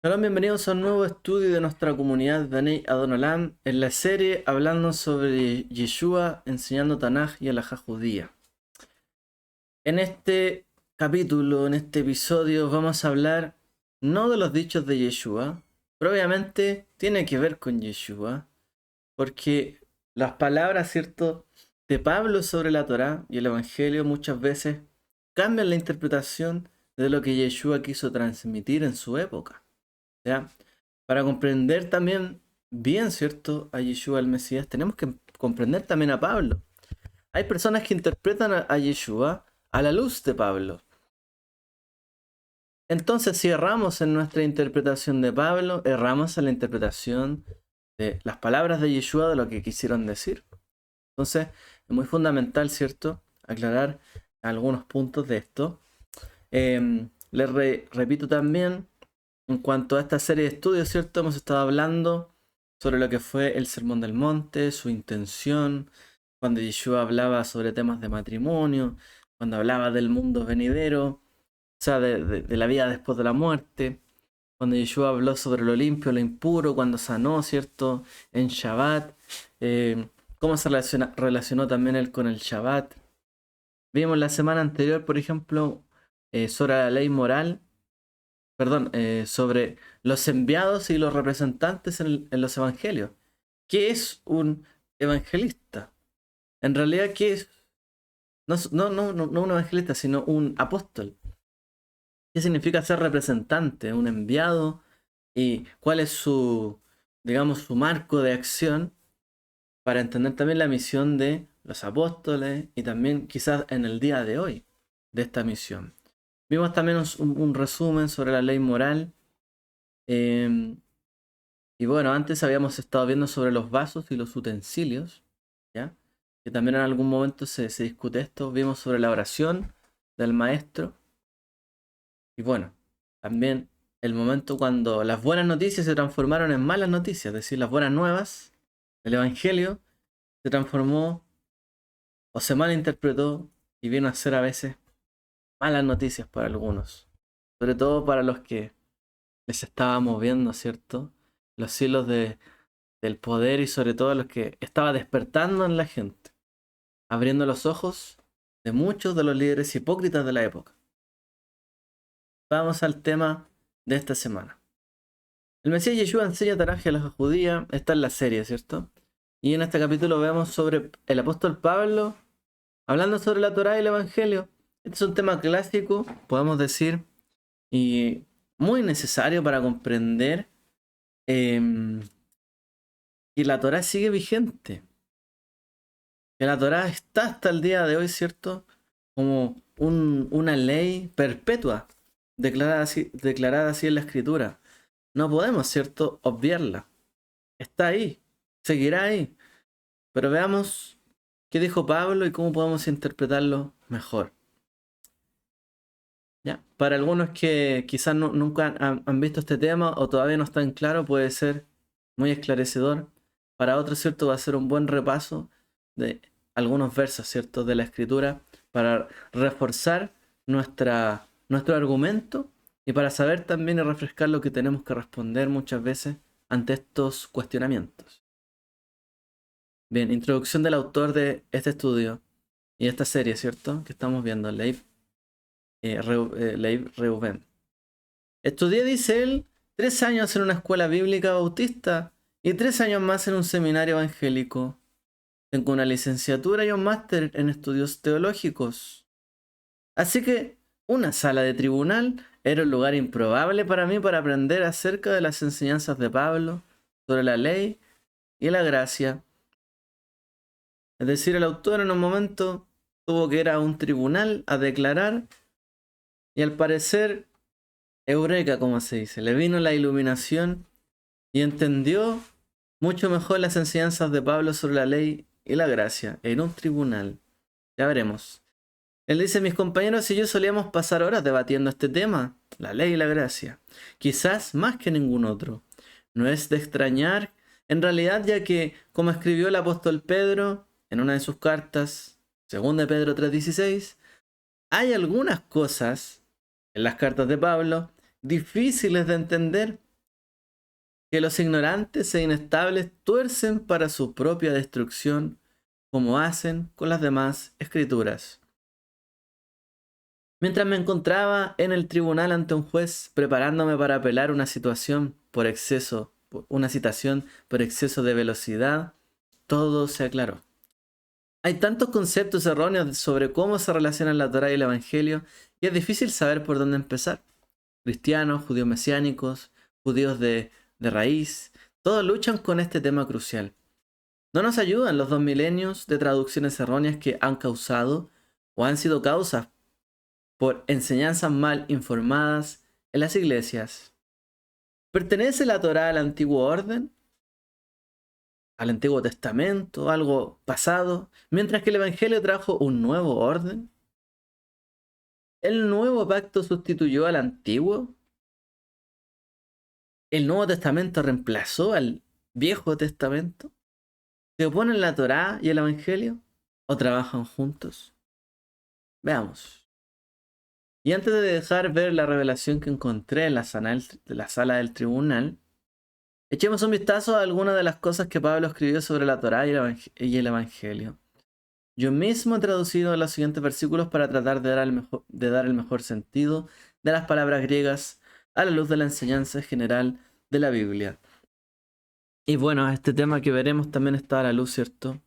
Hola, bienvenidos a un nuevo estudio de nuestra comunidad Bnei Adonolam en la serie hablando sobre Yeshua enseñando Tanaj y Alajá judía. En este capítulo, en este episodio, vamos a hablar no de los dichos de Yeshua, pero obviamente tiene que ver con Yeshua, porque las palabras, ¿cierto?, de Pablo sobre la Torá y el Evangelio muchas veces cambian la interpretación de lo que Yeshua quiso transmitir en su época. ¿Ya? Para comprender también bien, ¿cierto?, a Yeshua el Mesías, tenemos que comprender también a Pablo. Hay personas que interpretan a Yeshua a la luz de Pablo. Entonces, si erramos en nuestra interpretación de Pablo, erramos en la interpretación de las palabras de Yeshua de lo que quisieron decir. Entonces, es muy fundamental, ¿cierto?, aclarar algunos puntos de esto. Repito también, en cuanto a esta serie de estudios, ¿cierto? Hemos estado hablando sobre lo que fue el Sermón del Monte, su intención, cuando Yeshua hablaba sobre temas de matrimonio, cuando hablaba del mundo venidero, o sea, de la vida después de la muerte, cuando Yeshua habló sobre lo limpio, lo impuro, cuando sanó, ¿cierto?, en Shabbat, cómo se relacionó también él con el Shabbat. Vimos la semana anterior, por ejemplo, sobre la ley moral, perdón, sobre los enviados y los representantes en los evangelios. ¿Qué es un evangelista? En realidad, ¿qué es? No un evangelista, sino un apóstol. ¿Qué significa ser representante, un enviado? ¿Y cuál es su, digamos, su marco de acción para entender también la misión de los apóstoles y también quizás en el día de hoy de esta misión? Vimos también un resumen sobre la ley moral. Eh, Y bueno, antes habíamos estado viendo sobre los vasos y los utensilios, ¿ya? Que también en algún momento se discute esto. Vimos sobre la oración del maestro. Y bueno, también el momento cuando las buenas noticias se transformaron en malas noticias, es decir, las buenas nuevas, el Evangelio, se transformó o se malinterpretó y vino a ser a veces malas noticias para algunos. Sobre todo para los que les estaba moviendo, ¿cierto? Los hilos del poder y sobre todo los que estaba despertando en la gente, abriendo los ojos de muchos de los líderes hipócritas de la época. Vamos al tema de esta semana. El Mesías Yeshua enseña Taraj a la judía, está en la serie, ¿cierto? Y en este capítulo vemos sobre el apóstol Pablo hablando sobre la Torá y el Evangelio. Este es un tema clásico, podemos decir, y muy necesario para comprender eh, que la Torá sigue vigente. Que la Torá está hasta el día de hoy, ¿cierto? Como una ley perpetua, declarada así en la Escritura. No podemos, ¿cierto?, obviarla. Está ahí, seguirá ahí. Pero veamos qué dijo Pablo y cómo podemos interpretarlo mejor. ¿Ya? Para algunos que quizás nunca han visto este tema o todavía no están claros, puede ser muy esclarecedor. Para otros, ¿cierto?, va a ser un buen repaso de algunos versos, ¿cierto?, de la escritura para reforzar nuestro argumento y para saber también y refrescar lo que tenemos que responder muchas veces ante estos cuestionamientos. Bien, introducción del autor de este estudio y esta serie, ¿cierto?, que estamos viendo, Leib Reuben. Estudié, dice él, 3 años en una escuela bíblica bautista y 3 años más en un seminario evangélico. Tengo una licenciatura y un máster en estudios teológicos. Así que una sala de tribunal era un lugar improbable para mí para aprender acerca de las enseñanzas de Pablo sobre la ley y la gracia. Es decir, el autor en un momento tuvo que ir a un tribunal a declarar y al parecer, eureka, como se dice, le vino la iluminación y entendió mucho mejor las enseñanzas de Pablo sobre la ley y la gracia en un tribunal. Ya veremos. Él dice, mis compañeros y yo solíamos pasar horas debatiendo este tema, la ley y la gracia, quizás más que ningún otro. No es de extrañar, en realidad, ya que, como escribió el apóstol Pedro en una de sus cartas, 2 Pedro 3:16, hay algunas cosas en las cartas de Pablo difíciles de entender que los ignorantes e inestables tuercen para su propia destrucción, como hacen con las demás escrituras. Mientras me encontraba en el tribunal ante un juez preparándome para apelar una citación por exceso de velocidad, todo se aclaró. Hay tantos conceptos erróneos sobre cómo se relacionan la Torá y el Evangelio y es difícil saber por dónde empezar. Cristianos, judíos mesiánicos, judíos de raíz, todos luchan con este tema crucial. No nos ayudan los 2 milenios de traducciones erróneas que han causado o han sido causas por enseñanzas mal informadas en las iglesias. ¿Pertenece la Torá al antiguo orden? ¿Al Antiguo Testamento? ¿Algo pasado? Mientras que el Evangelio trajo un nuevo orden. ¿El nuevo pacto sustituyó al antiguo? ¿El Nuevo Testamento reemplazó al Viejo Testamento? ¿Se oponen la Torá y el Evangelio? ¿O trabajan juntos? Veamos. Y antes de dejar ver la revelación que encontré en la sala del tribunal, echemos un vistazo a algunas de las cosas que Pablo escribió sobre la Torá y el Evangelio. Yo mismo he traducido los siguientes versículos para tratar de dar el mejor sentido de las palabras griegas a la luz de la enseñanza general de la Biblia. Y bueno, este tema que veremos también está a la luz, ¿cierto?,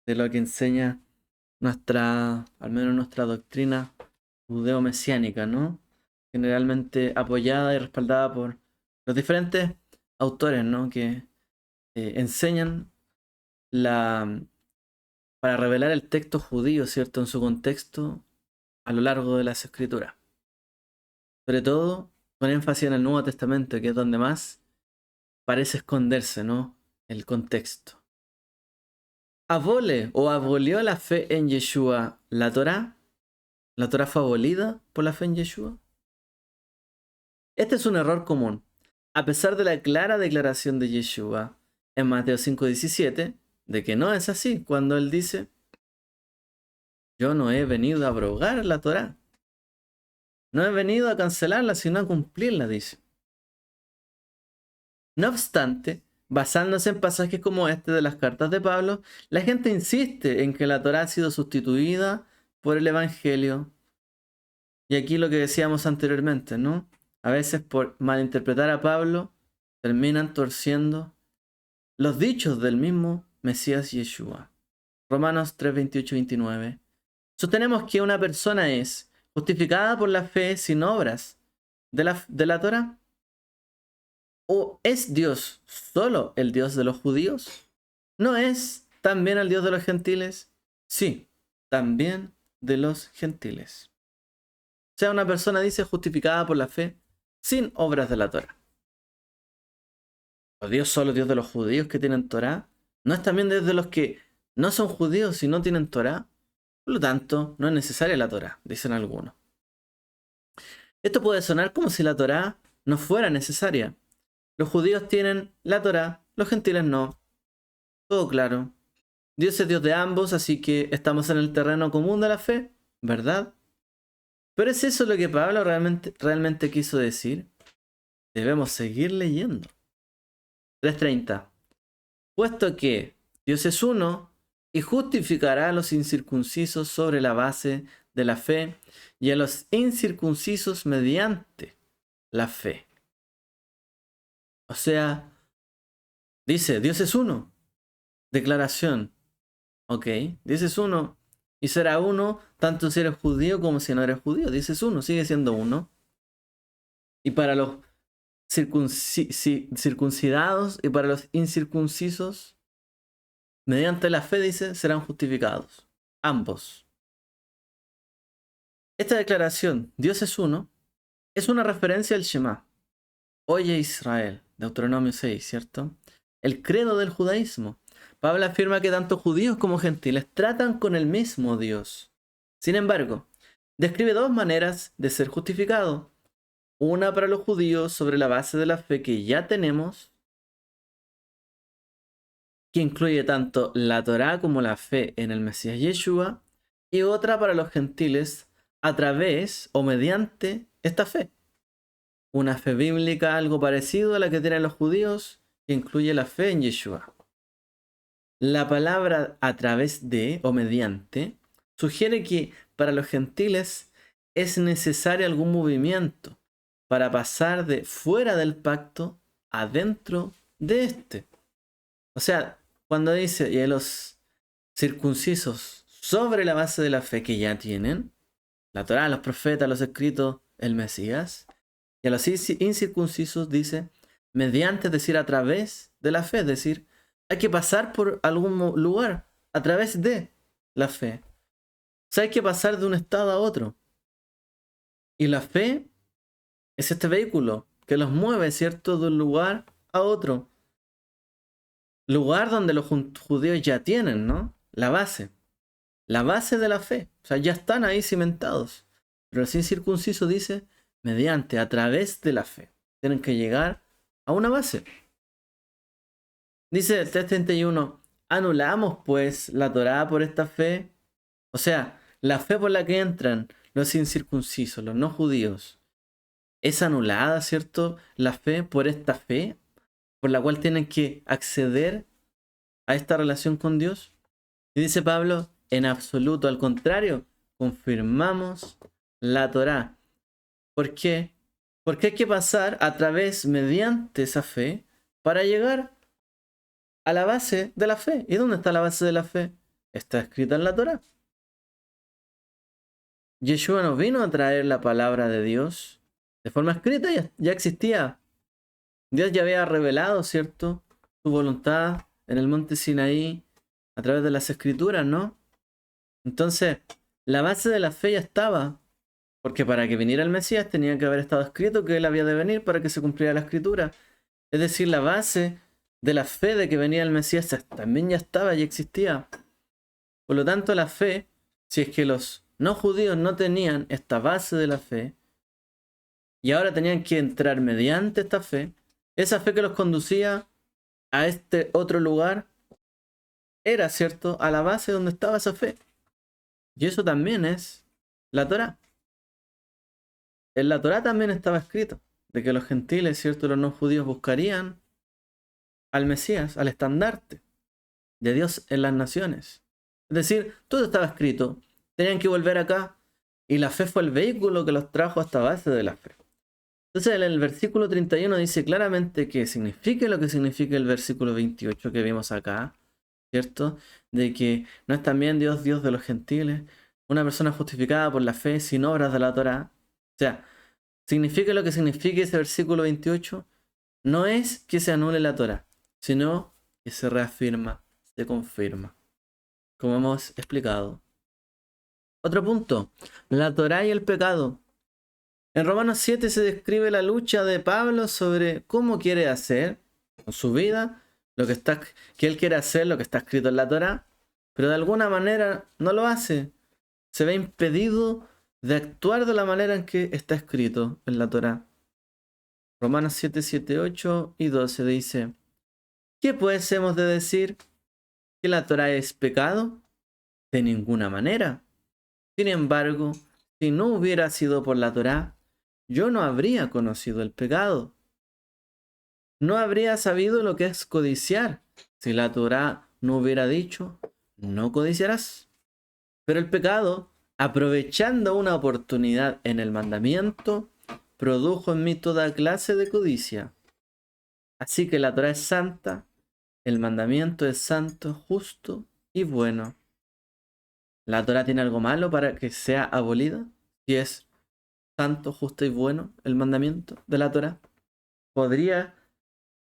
de lo que enseña al menos nuestra doctrina judeo-mesiánica, ¿no? Generalmente apoyada y respaldada por los diferentes autores, ¿no?, que enseñan para revelar el texto judío, ¿cierto?, en su contexto a lo largo de las escrituras. Sobre todo con énfasis en el Nuevo Testamento, que es donde más parece esconderse, ¿no?, el contexto. ¿Abolió la fe en Yeshua la Torá? ¿La Torá fue abolida por la fe en Yeshua? Este es un error común. A pesar de la clara declaración de Yeshua en Mateo 5:17, de que no es así, cuando él dice: yo no he venido a abrogar la Torá. No he venido a cancelarla, sino a cumplirla, dice. No obstante, basándose en pasajes como este de las cartas de Pablo, la gente insiste en que la Torá ha sido sustituida por el Evangelio. Y aquí lo que decíamos anteriormente, ¿no? A veces por malinterpretar a Pablo, terminan torciendo los dichos del mismo Mesías Yeshua. Romanos 3, 28 y 29. Sostenemos que una persona es justificada por la fe sin obras de la Torá. ¿O es Dios solo el Dios de los judíos? ¿No es también el Dios de los gentiles? Sí, también de los gentiles. O sea, una persona dice justificada por la fe sin obras de la Torá. ¿O Dios solo Dios de los judíos que tienen Torá? ¿No es también Dios de los que no son judíos y no tienen Torá? Por lo tanto, no es necesaria la Torá, dicen algunos. Esto puede sonar como si la Torá no fuera necesaria. Los judíos tienen la Torá, los gentiles no. Todo claro. Dios es Dios de ambos, así que estamos en el terreno común de la fe, ¿verdad? ¿Pero es eso lo que Pablo realmente quiso decir? Debemos seguir leyendo. 3:30. Puesto que Dios es uno y justificará a los incircuncisos sobre la base de la fe y a los incircuncisos mediante la fe. O sea, dice, Dios es uno. Declaración. Ok, Dios es uno. Y será uno tanto si eres judío como si no eres judío. Dios es uno, sigue siendo uno. Y para los circuncidados y para los incircuncisos, mediante la fe, dice, serán justificados. Ambos. Esta declaración, Dios es uno, es una referencia al Shema. Oye Israel, Deuteronomio 6, ¿cierto? El credo del judaísmo. Pablo afirma que tanto judíos como gentiles tratan con el mismo Dios. Sin embargo, describe dos maneras de ser justificado. Una para los judíos sobre la base de la fe que ya tenemos, que incluye tanto la Torá como la fe en el Mesías Yeshua, y otra para los gentiles a través o mediante esta fe. una fe bíblica algo parecido a la que tienen los judíos, que incluye la fe en Yeshua. La palabra a través de o mediante sugiere que para los gentiles es necesario algún movimiento para pasar de fuera del pacto adentro de este. O sea, cuando dice, y a los circuncisos sobre la base de la fe que ya tienen, la Torá, los profetas, los escritos, el Mesías, y a los incircuncisos dice, mediante, es decir, a través de la fe, es decir, hay que pasar por algún lugar a través de la fe. O sea, hay que pasar de un estado a otro. Y la fe es este vehículo que los mueve, ¿cierto?, de un lugar a otro. Lugar donde los judíos ya tienen, ¿no? La base. La base de la fe. O sea, ya están ahí cimentados. Pero el incircunciso dice, mediante, a través de la fe. Tienen que llegar a una base. Dice el 3:31, anulamos pues la Torá por esta fe. O sea, la fe por la que entran los incircuncisos, los no judíos, es anulada, ¿cierto? La fe por esta fe, por la cual tienen que acceder a esta relación con Dios. Y dice Pablo, en absoluto, al contrario, confirmamos la Torá. ¿Por qué? Porque hay que pasar a través, mediante esa fe, para llegar a la base de la fe. ¿Y dónde está la base de la fe? Está escrita en la Torá. Yeshua nos vino a traer la palabra de Dios de forma escrita, ya existía. Dios ya había revelado, ¿cierto?, su voluntad en el monte Sinaí a través de las escrituras, ¿no? Entonces, la base de la fe ya estaba, porque para que viniera el Mesías tenía que haber estado escrito que él había de venir para que se cumpliera la escritura. Es decir, la base de la fe de que venía el Mesías también ya estaba, ya existía. Por lo tanto, la fe, si es que los no judíos no tenían esta base de la fe, y ahora tenían que entrar mediante esta fe, esa fe que los conducía a este otro lugar, era, ¿cierto?, a la base donde estaba esa fe. Y eso también es la Torá. En la Torá también estaba escrito de que los gentiles, ¿cierto?, los no judíos buscarían al Mesías, al estandarte de Dios en las naciones. Es decir, todo estaba escrito, tenían que volver acá, y la fe fue el vehículo que los trajo hasta base de la fe. Entonces en el versículo 31 dice claramente que significa lo que significa el versículo 28 que vimos acá, ¿cierto? De que no es también Dios de los gentiles, una persona justificada por la fe sin obras de la Torá. O sea, significa lo que significa ese versículo 28, no es que se anule la Torá, sino que se reafirma, se confirma, como hemos explicado. Otro punto, la Torá y el pecado. En Romanos 7 se describe la lucha de Pablo sobre cómo quiere hacer con su vida que él quiere hacer, lo que está escrito en la Torá, pero de alguna manera no lo hace. Se ve impedido de actuar de la manera en que está escrito en la Torá. Romanos 7, 7, 8 y 12 dice, ¿qué pues hemos de decir? ¿Que la Torá es pecado? De ninguna manera. Sin embargo, si no hubiera sido por la Torá, yo no habría conocido el pecado. No habría sabido lo que es codiciar si la Torá no hubiera dicho, no codiciarás. Pero el pecado, aprovechando una oportunidad en el mandamiento, produjo en mí toda clase de codicia. Así que la Torá es santa, el mandamiento es santo, justo y bueno. ¿La Torá tiene algo malo para que sea abolida? Si es santo, justo y bueno el mandamiento de la Torá, ¿podría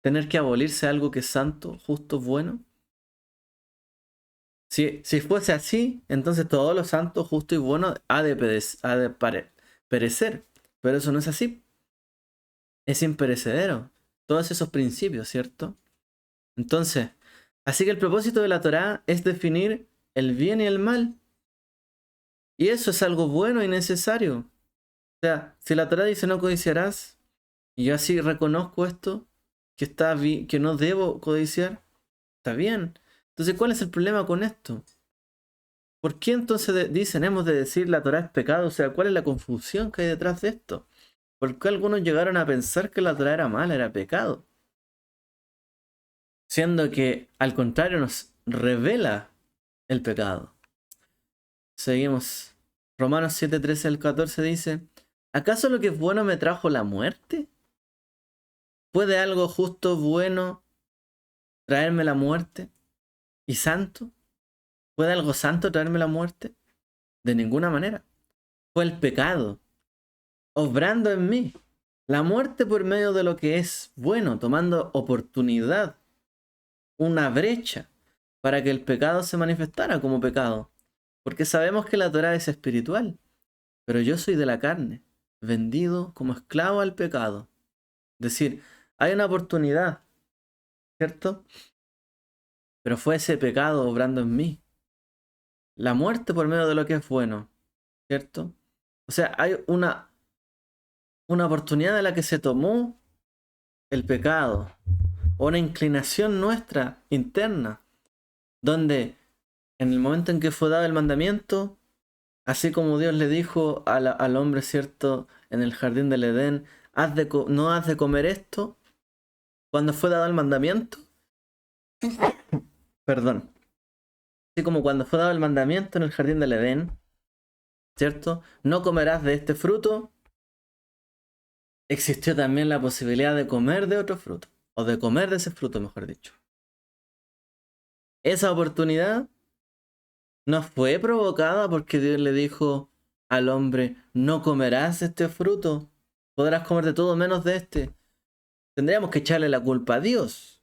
tener que abolirse algo que es santo, justo, bueno? Si fuese así, entonces todo lo santo, justo y bueno ha de perecer. Pero eso no es así. Es imperecedero. Todos esos principios, ¿cierto? Entonces, así que el propósito de la Torá es definir el bien y el mal. Y eso es algo bueno y necesario. O sea, si la Torá dice no codiciarás, y yo así reconozco esto, que no debo codiciar, está bien. Entonces, ¿cuál es el problema con esto? ¿Por qué entonces dicen hemos de decir la Torá es pecado? O sea, ¿cuál es la confusión que hay detrás de esto? ¿Por qué algunos llegaron a pensar que la Torá era mala, era pecado? Siendo que al contrario nos revela el pecado. Seguimos. Romanos 7, 13 al 14 dice: ¿acaso lo que es bueno me trajo la muerte? ¿Puede algo justo, bueno, traerme la muerte? ¿Y santo? ¿Puede algo santo traerme la muerte? De ninguna manera. Fue el pecado, obrando en mí. La muerte por medio de lo que es bueno, tomando oportunidad, una brecha, para que el pecado se manifestara como pecado. Porque sabemos que la Torá es espiritual, pero yo soy de la carne, vendido como esclavo al pecado. Es decir, hay una oportunidad, ¿cierto? Pero fue ese pecado obrando en mí. La muerte por medio de lo que es bueno, ¿cierto? O sea, hay una oportunidad de la que se tomó el pecado, una inclinación nuestra interna, donde en el momento en que fue dado el mandamiento, así como Dios le dijo al hombre, ¿cierto? En el jardín del Edén, no has de comer esto, cuando fue dado el mandamiento, perdón, así como cuando fue dado el mandamiento en el jardín del Edén, ¿cierto? No comerás de este fruto, existió también la posibilidad de comer de otro fruto, o de comer de ese fruto, mejor dicho. Esa oportunidad no fue provocada porque Dios le dijo al hombre: no comerás de este fruto, podrás comer de todo menos de este. Tendríamos que echarle la culpa a Dios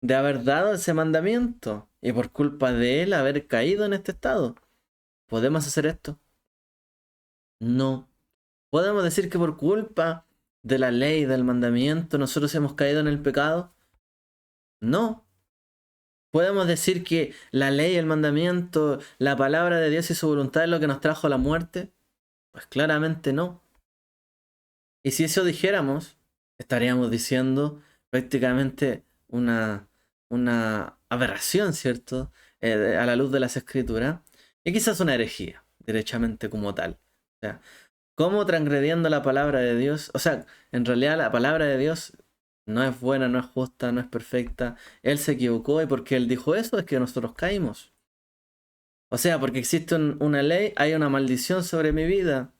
de haber dado ese mandamiento y por culpa de él haber caído en este estado. ¿Podemos hacer esto? No. ¿Podemos decir que por culpa de la ley, del mandamiento, nosotros hemos caído en el pecado? No. ¿Podemos decir que la ley, el mandamiento, la palabra de Dios y su voluntad es lo que nos trajo a la muerte? Pues claramente no. Y si eso dijéramos, estaríamos diciendo prácticamente una aberración, ¿cierto? A la luz de las escrituras. Y quizás una herejía, derechamente como tal. O sea, ¿cómo transgrediendo la palabra de Dios? O sea, en realidad la palabra de Dios no es buena, no es justa, no es perfecta. Él se equivocó y porque él dijo eso es que nosotros caímos. O sea, porque existe una ley, hay una maldición sobre mi vida.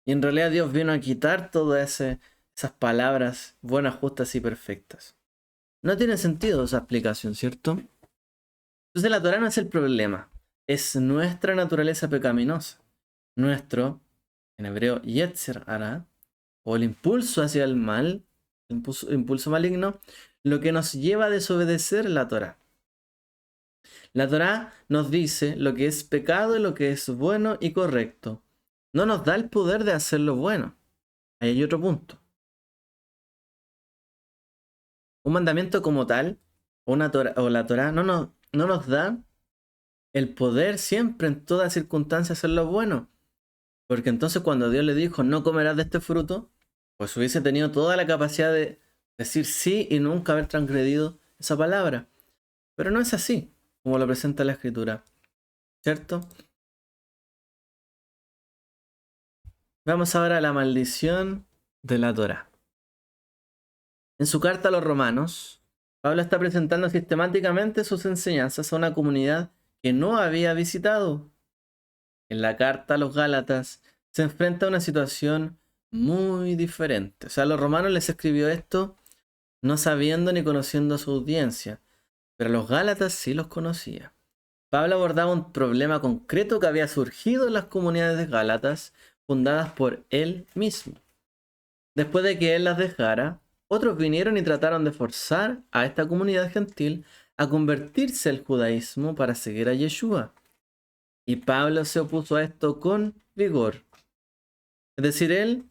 Y en realidad Dios vino a quitar todas esas palabras buenas, justas y perfectas. No tiene sentido esa explicación, ¿cierto? Entonces la Torá no es el problema. Es nuestra naturaleza pecaminosa. Nuestro, en hebreo, Yetzer Hara, o el impulso hacia el mal, impulso maligno, lo que nos lleva a desobedecer la Torá. La Torá nos dice lo que es pecado y lo que es bueno y correcto. No nos da el poder de hacer lo bueno. Ahí hay otro punto. Un mandamiento como tal, o la Torá, no nos da el poder siempre, en todas circunstancias, hacer lo bueno. Porque entonces cuando Dios le dijo: no comerás de este fruto, pues hubiese tenido toda la capacidad de decir sí y nunca haber transgredido esa palabra. Pero no es así, como lo presenta la Escritura, ¿cierto? Vamos ahora a la maldición de la Torá. En su carta a los romanos, Pablo está presentando sistemáticamente sus enseñanzas a una comunidad que no había visitado. En la carta a los Gálatas se enfrenta a una situación muy diferente. O sea, a los romanos les escribió esto no sabiendo ni conociendo a su audiencia, pero a los Gálatas sí los conocía. Pablo abordaba un problema concreto que había surgido en las comunidades de Gálatas fundadas por él mismo. Después de que él las dejara, otros vinieron y trataron de forzar a esta comunidad gentil a convertirse al judaísmo para seguir a Yeshua. Y Pablo se opuso a esto con vigor. Es decir, él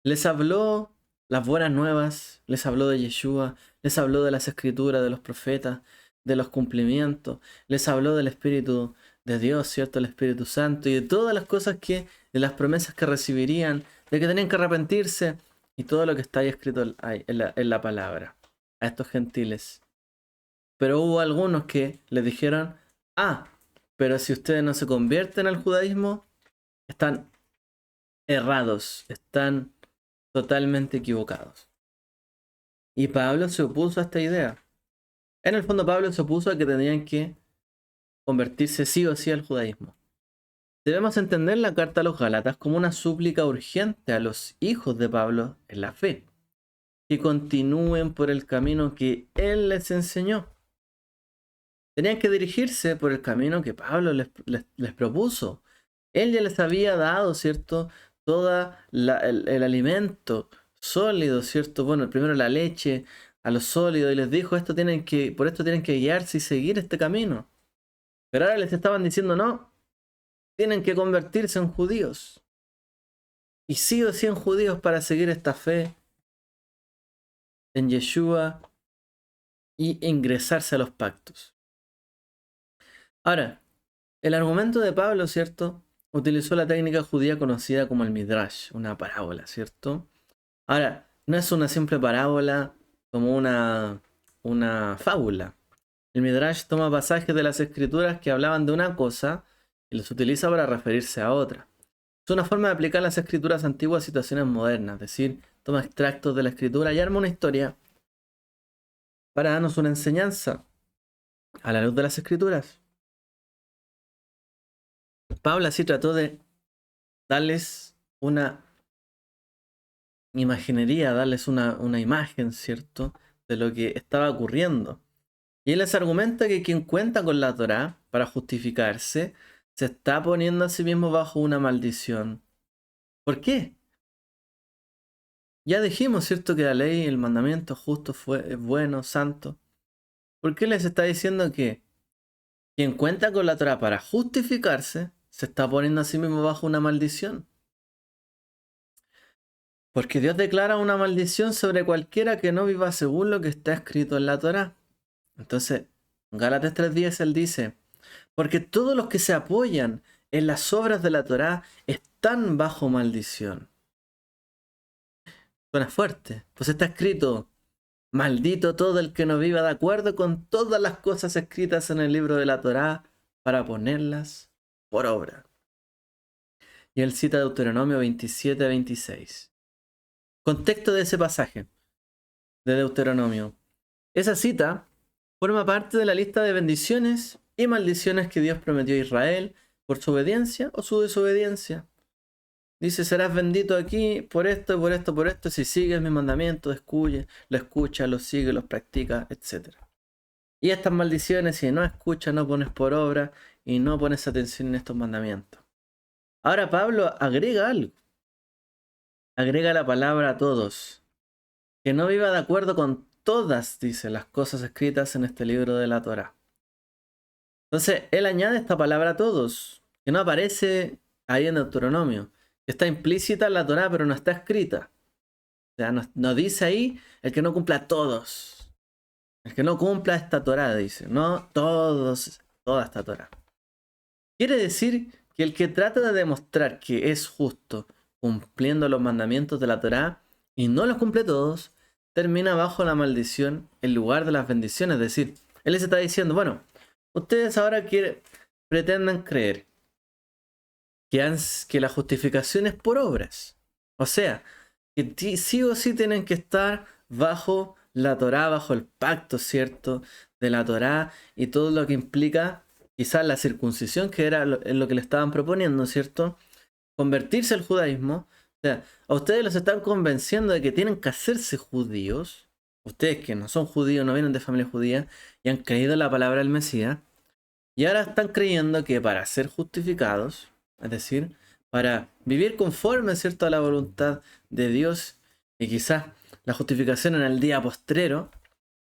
les habló las buenas nuevas, les habló de Yeshua, les habló de las escrituras, de los profetas, de los cumplimientos, les habló del Espíritu de Dios, ¿cierto? El Espíritu Santo y de todas las cosas de las promesas que recibirían, de que tenían que arrepentirse y todo lo que está ahí escrito en la palabra a estos gentiles. Pero hubo algunos que les dijeron: pero si ustedes no se convierten al judaísmo, están errados, están totalmente equivocados. Y Pablo se opuso a esta idea. En el fondo Pablo se opuso a que tenían que convertirse sí o sí al judaísmo. Debemos entender la carta a los Gálatas como una súplica urgente a los hijos de Pablo en la fe, que continúen por el camino que él les enseñó. Tenían que dirigirse por el camino que Pablo les propuso. Él ya les había dado, ¿cierto? Todo el alimento sólido, ¿cierto? Bueno, primero la leche a lo sólido y les dijo, por esto tienen que guiarse y seguir este camino. Pero ahora les estaban diciendo, no, tienen que convertirse en judíos. Y sí o sí en judíos para seguir esta fe en Yeshua y ingresarse a los pactos. Ahora, el argumento de Pablo, ¿cierto? Utilizó la técnica judía conocida como el Midrash, una parábola, ¿cierto? Ahora, no es una simple parábola como una fábula. El Midrash toma pasajes de las escrituras que hablaban de una cosa y los utiliza para referirse a otra. Es una forma de aplicar las escrituras antiguas a situaciones modernas, es decir, toma extractos de la escritura y arma una historia para darnos una enseñanza a la luz de las escrituras. Pablo así trató de darles una imaginería, darles una imagen, ¿cierto?, de lo que estaba ocurriendo. Y él les argumenta que quien cuenta con la Torá para justificarse se está poniendo a sí mismo bajo una maldición. ¿Por qué? Ya dijimos, ¿cierto?, que la ley, el mandamiento justo es bueno, santo. ¿Por qué les está diciendo que quien cuenta con la Torá para justificarse se está poniendo a sí mismo bajo una maldición? Porque Dios declara una maldición sobre cualquiera que no viva según lo que está escrito en la Torá. Entonces, en Gálatas 3:10 él dice, porque todos los que se apoyan en las obras de la Torá están bajo maldición. Suena fuerte, pues está escrito, maldito todo el que no viva de acuerdo con todas las cosas escritas en el libro de la Torá para ponerlas por obra. Y él cita Deuteronomio 27:26. Contexto de ese pasaje de Deuteronomio. Esa cita forma parte de la lista de bendiciones y maldiciones que Dios prometió a Israel por su obediencia o su desobediencia. Dice, serás bendito aquí por esto, por esto, por esto, si sigues mis mandamientos, lo escuchas, los sigues, los practicas, etc. Y estas maldiciones, si no escuchas, no pones por obra y no pones atención en estos mandamientos. Ahora Pablo agrega algo. Agrega la palabra a todos. Que no viva de acuerdo con todas, dice, las cosas escritas en este libro de la Torá. Entonces, él añade esta palabra a todos, que no aparece ahí en Deuteronomio. Está implícita en la Torá, pero no está escrita. O sea, no dice ahí el que no cumpla todos. El que no cumpla esta Torá, dice. No todos, toda esta Torá. Quiere decir que el que trata de demostrar que es justo cumpliendo los mandamientos de la Torá y no los cumple todos, termina bajo la maldición en lugar de las bendiciones. Es decir, él les está diciendo, bueno, ustedes ahora pretenden creer que la justificación es por obras. O sea, que sí o sí tienen que estar bajo la Torá, bajo el pacto, ¿cierto?, de la Torá y todo lo que implica quizás la circuncisión, que era lo que le estaban proponiendo, ¿cierto? Convertirse al judaísmo. O sea, a ustedes los están convenciendo de que tienen que hacerse judíos. Ustedes que no son judíos, no vienen de familia judía y han creído en la palabra del Mesías. Y ahora están creyendo que para ser justificados, es decir, para vivir conforme, ¿cierto?, a la voluntad de Dios y quizás la justificación en el día postrero,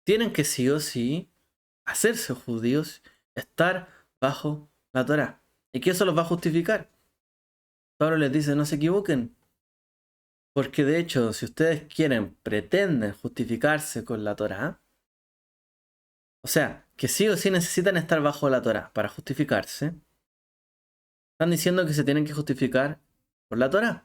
tienen que sí o sí hacerse judíos, estar bajo la Torá. ¿Y que eso los va a justificar? Pablo les dice, no se equivoquen. Porque de hecho, si ustedes pretenden justificarse con la Torá, o sea, que sí o sí necesitan estar bajo la Torá para justificarse, están diciendo que se tienen que justificar por la Torá,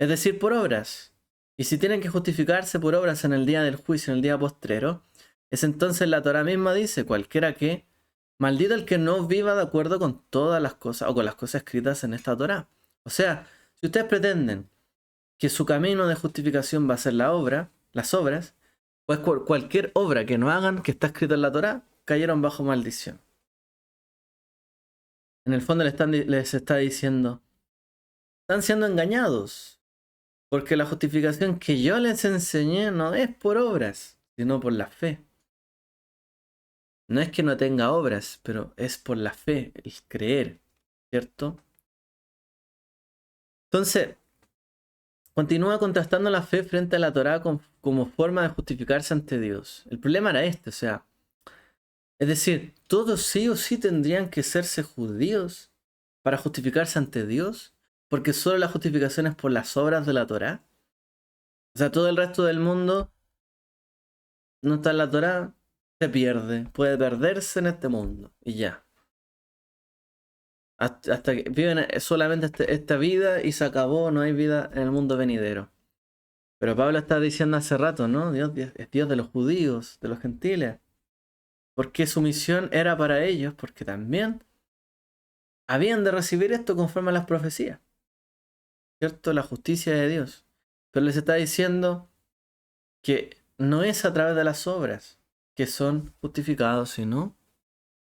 es decir, por obras. Y si tienen que justificarse por obras en el día del juicio, en el día postrero, es entonces la Torá misma dice, cualquiera que, maldito el que no viva de acuerdo con todas las cosas o con las cosas escritas en esta Torá. O sea, si ustedes pretenden que su camino de justificación va a ser la obra, las obras, pues cualquier obra que no hagan, que está escrito en la Torá, cayeron bajo maldición. En el fondo les está diciendo, están siendo engañados, porque la justificación que yo les enseñé no es por obras, sino por la fe. No es que no tenga obras, pero es por la fe, el creer, ¿cierto? Entonces, continúa contrastando la fe frente a la Torá como forma de justificarse ante Dios. El problema era este, o sea, es decir, todos sí o sí tendrían que serse judíos para justificarse ante Dios, porque solo la justificación es por las obras de la Torá. O sea, todo el resto del mundo no está en la Torá, se pierde, puede perderse en este mundo y ya. Hasta que viven solamente esta vida y se acabó, no hay vida en el mundo venidero. Pero Pablo está diciendo hace rato, ¿no? Dios es Dios de los judíos, de los gentiles. Porque su misión era para ellos, porque también habían de recibir esto conforme a las profecías, ¿cierto? La justicia de Dios. Pero les está diciendo que no es a través de las obras que son justificados, sino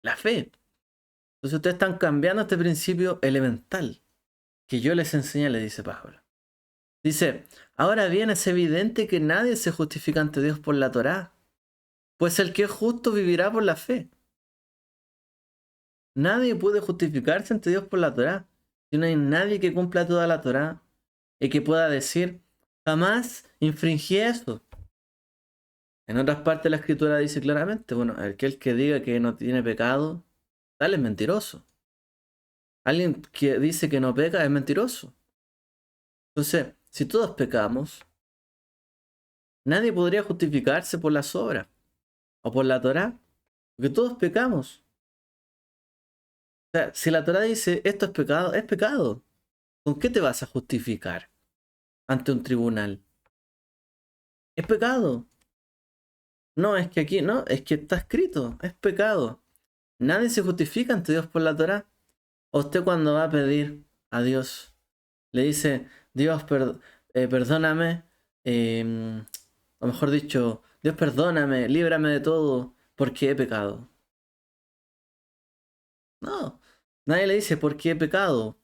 la fe. Entonces ustedes están cambiando este principio elemental que yo les enseñé, le dice Pablo. Dice, ahora bien es evidente que nadie se justifica ante Dios por la Torá, pues el que es justo vivirá por la fe. Nadie puede justificarse ante Dios por la Torá. Si no hay nadie que cumpla toda la Torá y que pueda decir, jamás infringí eso. En otras partes de la escritura dice claramente, bueno, aquel que diga que no tiene pecado, tal es mentiroso. Alguien que dice que no peca es mentiroso. Entonces, si todos pecamos, nadie podría justificarse por las obras o por la Torá, porque todos pecamos. O sea, si la Torá dice esto es pecado, es pecado. ¿Con qué te vas a justificar ante un tribunal? Es pecado. No, es que aquí, no, es que está escrito, es pecado. Nadie se justifica ante Dios por la Torá. O usted cuando va a pedir a Dios, le dice, Dios, perdóname, o mejor dicho, Dios perdóname, líbrame de todo, porque he pecado. No, nadie le dice, porque he pecado.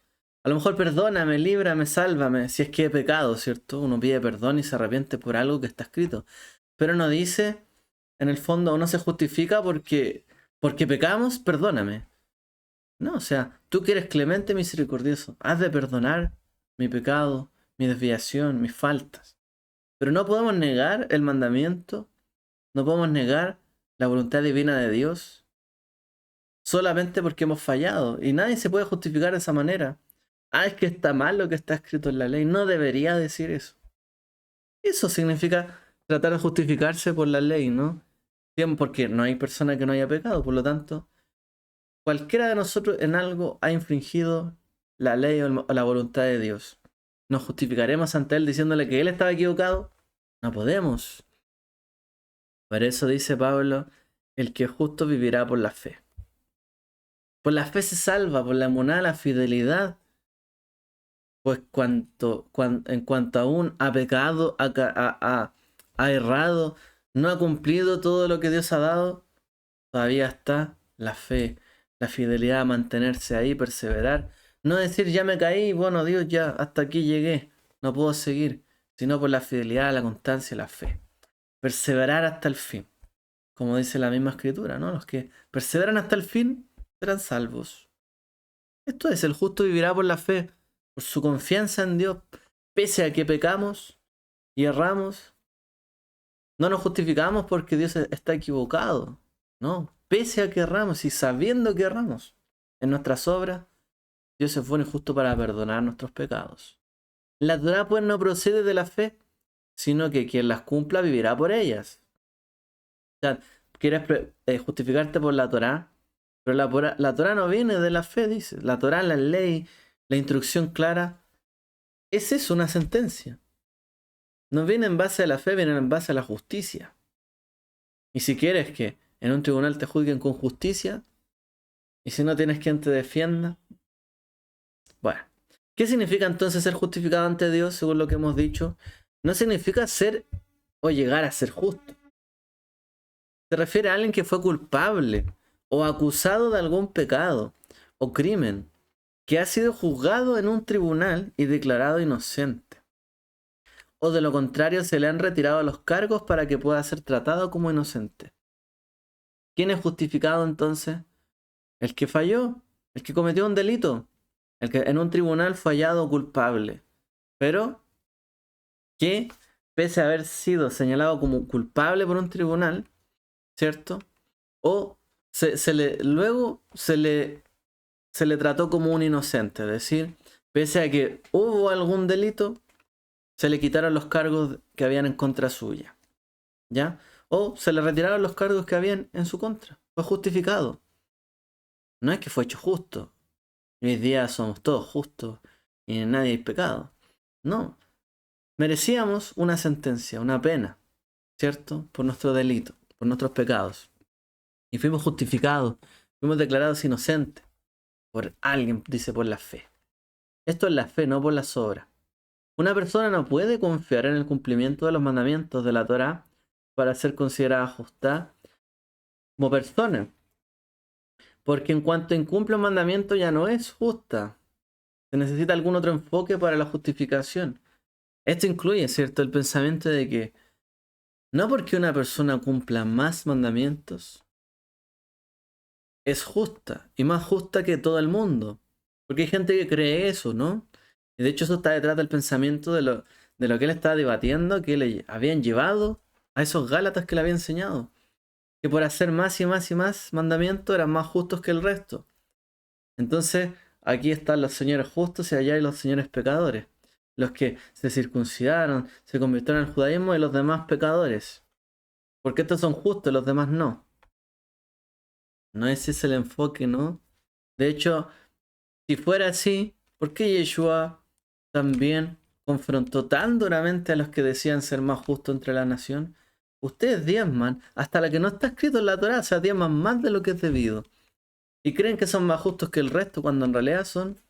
A lo mejor perdóname, líbrame, sálvame, si es que he pecado, ¿cierto? Uno pide perdón y se arrepiente por algo que está escrito. Pero no dice, en el fondo, uno se justifica porque pecamos, perdóname. No, o sea, tú que eres clemente y misericordioso, has de perdonar mi pecado, mi desviación, mis faltas. Pero no podemos negar el mandamiento, no podemos negar la voluntad divina de Dios solamente porque hemos fallado. Y nadie se puede justificar de esa manera. Ah, es que está mal lo que está escrito en la ley. No debería decir eso. Eso significa tratar de justificarse por la ley, ¿no? Bien, porque no hay persona que no haya pecado, por lo tanto, cualquiera de nosotros en algo ha infringido la ley o la voluntad de Dios. ¿Nos justificaremos ante Él diciéndole que Él estaba equivocado? No podemos. Por eso dice Pablo, el que es justo vivirá por la fe. Por la fe se salva, por la emuná, la fidelidad. Pues en cuanto aún ha pecado, ha errado, no ha cumplido todo lo que Dios ha dado, todavía está la fe, la fidelidad a mantenerse ahí, perseverar. No decir ya me caí, bueno Dios, ya hasta aquí llegué, no puedo seguir, sino por la fidelidad, la constancia, la fe. Perseverar hasta el fin, como dice la misma escritura, ¿no? Los que perseveran hasta el fin serán salvos. Esto es, el justo vivirá por la fe, por su confianza en Dios, pese a que pecamos y erramos. No nos justificamos porque Dios está equivocado, no, pese a que erramos y sabiendo que erramos en nuestras obras, Dios es bueno y justo para perdonar nuestros pecados. La Torá pues no procede de la fe, sino que quien las cumpla vivirá por ellas. O sea, quieres justificarte por la Torá, pero la Torá no viene de la fe, dice. La Torá, la ley, la instrucción clara, es eso, una sentencia. No viene en base a la fe, viene en base a la justicia. Y si quieres que en un tribunal te juzguen con justicia, y si no tienes quien te defienda, bueno. ¿Qué significa entonces ser justificado ante Dios, según lo que hemos dicho? No significa ser o llegar a ser justo. Se refiere a alguien que fue culpable o acusado de algún pecado o crimen, que ha sido juzgado en un tribunal y declarado inocente. O de lo contrario, se le han retirado los cargos para que pueda ser tratado como inocente. ¿Quién es justificado entonces? El que falló, el que cometió un delito, el que en un tribunal fue hallado culpable, pero que pese a haber sido señalado como culpable por un tribunal, ¿cierto? O luego se le trató como un inocente, es decir, pese a que hubo algún delito, se le quitaron los cargos que habían en contra suya, ¿ya? O se le retiraron los cargos que habían en su contra. Fue justificado. No es que fue hecho justo. Hoy día somos todos justos y en nadie hay pecado. No. Merecíamos una sentencia, una pena, ¿cierto? Por nuestro delito, por nuestros pecados. Y fuimos justificados, fuimos declarados inocentes por alguien, dice, por la fe. Esto es la fe, no por las obras. Una persona no puede confiar en el cumplimiento de los mandamientos de la Torá para ser considerada justa como persona. Porque en cuanto incumple un mandamiento ya no es justa. Se necesita algún otro enfoque para la justificación. Esto incluye, ¿cierto?, el pensamiento de que no porque una persona cumpla más mandamientos es justa y más justa que todo el mundo. Porque hay gente que cree eso, ¿no? Y de hecho eso está detrás del pensamiento de lo que él estaba debatiendo, que le habían llevado a esos Gálatas que le había enseñado. Que por hacer más y más y más mandamientos eran más justos que el resto. Entonces, aquí están los señores justos y allá hay los señores pecadores. Los que se circuncidaron, se convirtieron al judaísmo y los demás pecadores. Porque estos son justos y los demás no. No ese es el enfoque, ¿no? De hecho, si fuera así, ¿por qué Yeshua también confrontó tan duramente a los que decían ser más justos entre la nación? Ustedes diezman hasta la que no está escrito en la Torá, o sea, diezman más de lo que es debido. Y creen que son más justos que el resto cuando en realidad son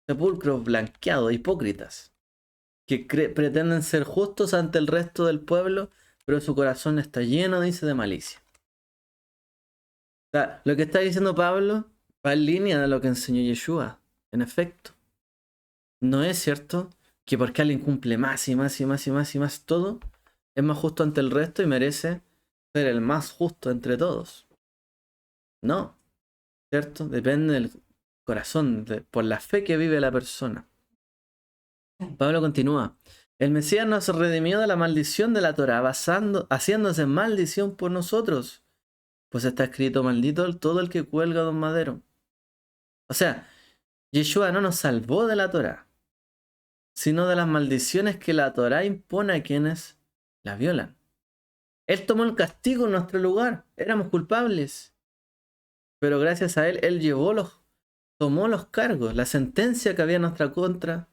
sepulcros blanqueados, hipócritas, que pretenden ser justos ante el resto del pueblo, pero su corazón está lleno, dice, de malicia. O sea, lo que está diciendo Pablo va en línea de lo que enseñó Yeshua, en efecto. No es cierto que porque alguien cumple más y más y más y más y más todo, es más justo ante el resto y merece ser el más justo entre todos. No, ¿cierto? Depende del corazón, por la fe que vive la persona. Pablo continúa. El Mesías nos redimió de la maldición de la Torá, haciéndose maldición por nosotros. Pues está escrito, maldito todo el que cuelga de un madero. O sea, Yeshua no nos salvó de la Torá, sino de las maldiciones que la Torá impone a quienes la violan. Él tomó el castigo en nuestro lugar. Éramos culpables. Pero gracias a él, tomó los cargos, la sentencia que había en nuestra contra.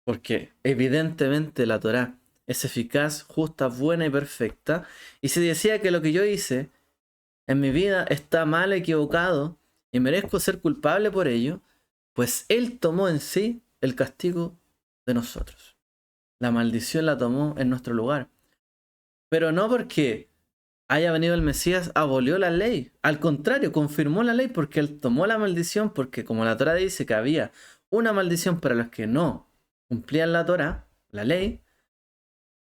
Porque evidentemente la Torá es eficaz, justa, buena y perfecta. Y si decía que lo que yo hice en mi vida está mal, equivocado, y merezco ser culpable por ello, pues Él tomó en sí el castigo de nosotros. La maldición la tomó en nuestro lugar. Pero no porque haya venido el Mesías, abolió la ley. Al contrario, confirmó la ley porque Él tomó la maldición, porque como la Torá dice que había una maldición para los que no cumplían la Torá, la ley,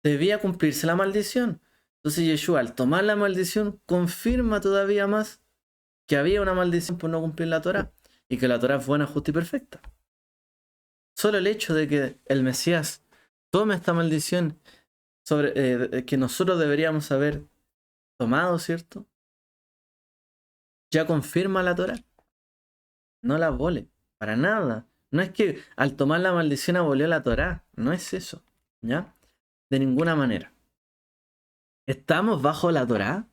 debía cumplirse la maldición. Entonces Yeshua, al tomar la maldición, confirma todavía más que había una maldición por no cumplir la Torá y que la Torá es buena, justa y perfecta. Solo el hecho de que el Mesías tome esta maldición sobre que nosotros deberíamos haber tomado, ¿cierto? Ya confirma la Torá. No la abole, para nada. No es que al tomar la maldición abolió la Torá, no es eso, ¿ya? De ninguna manera. ¿Estamos bajo la Torá?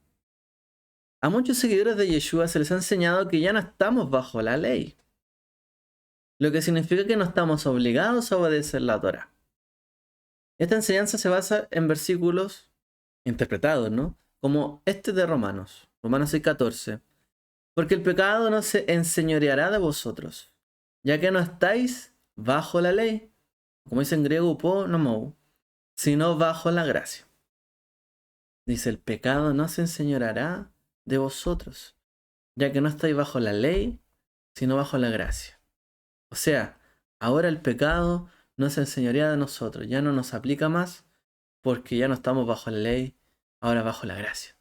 A muchos seguidores de Yeshua se les ha enseñado que ya no estamos bajo la ley, lo que significa que no estamos obligados a obedecer la Torá. Esta enseñanza se basa en versículos interpretados, ¿no? Como este de Romanos 6:14. Porque el pecado no se enseñoreará de vosotros, ya que no estáis bajo la ley, como dice en griego upo nomou, sino bajo la gracia. Dice, el pecado no se enseñoreará de vosotros, ya que no estáis bajo la ley, sino bajo la gracia. O sea, ahora el pecado no se enseñorea de nosotros, ya no nos aplica más, porque ya no estamos bajo la ley, ahora bajo la gracia.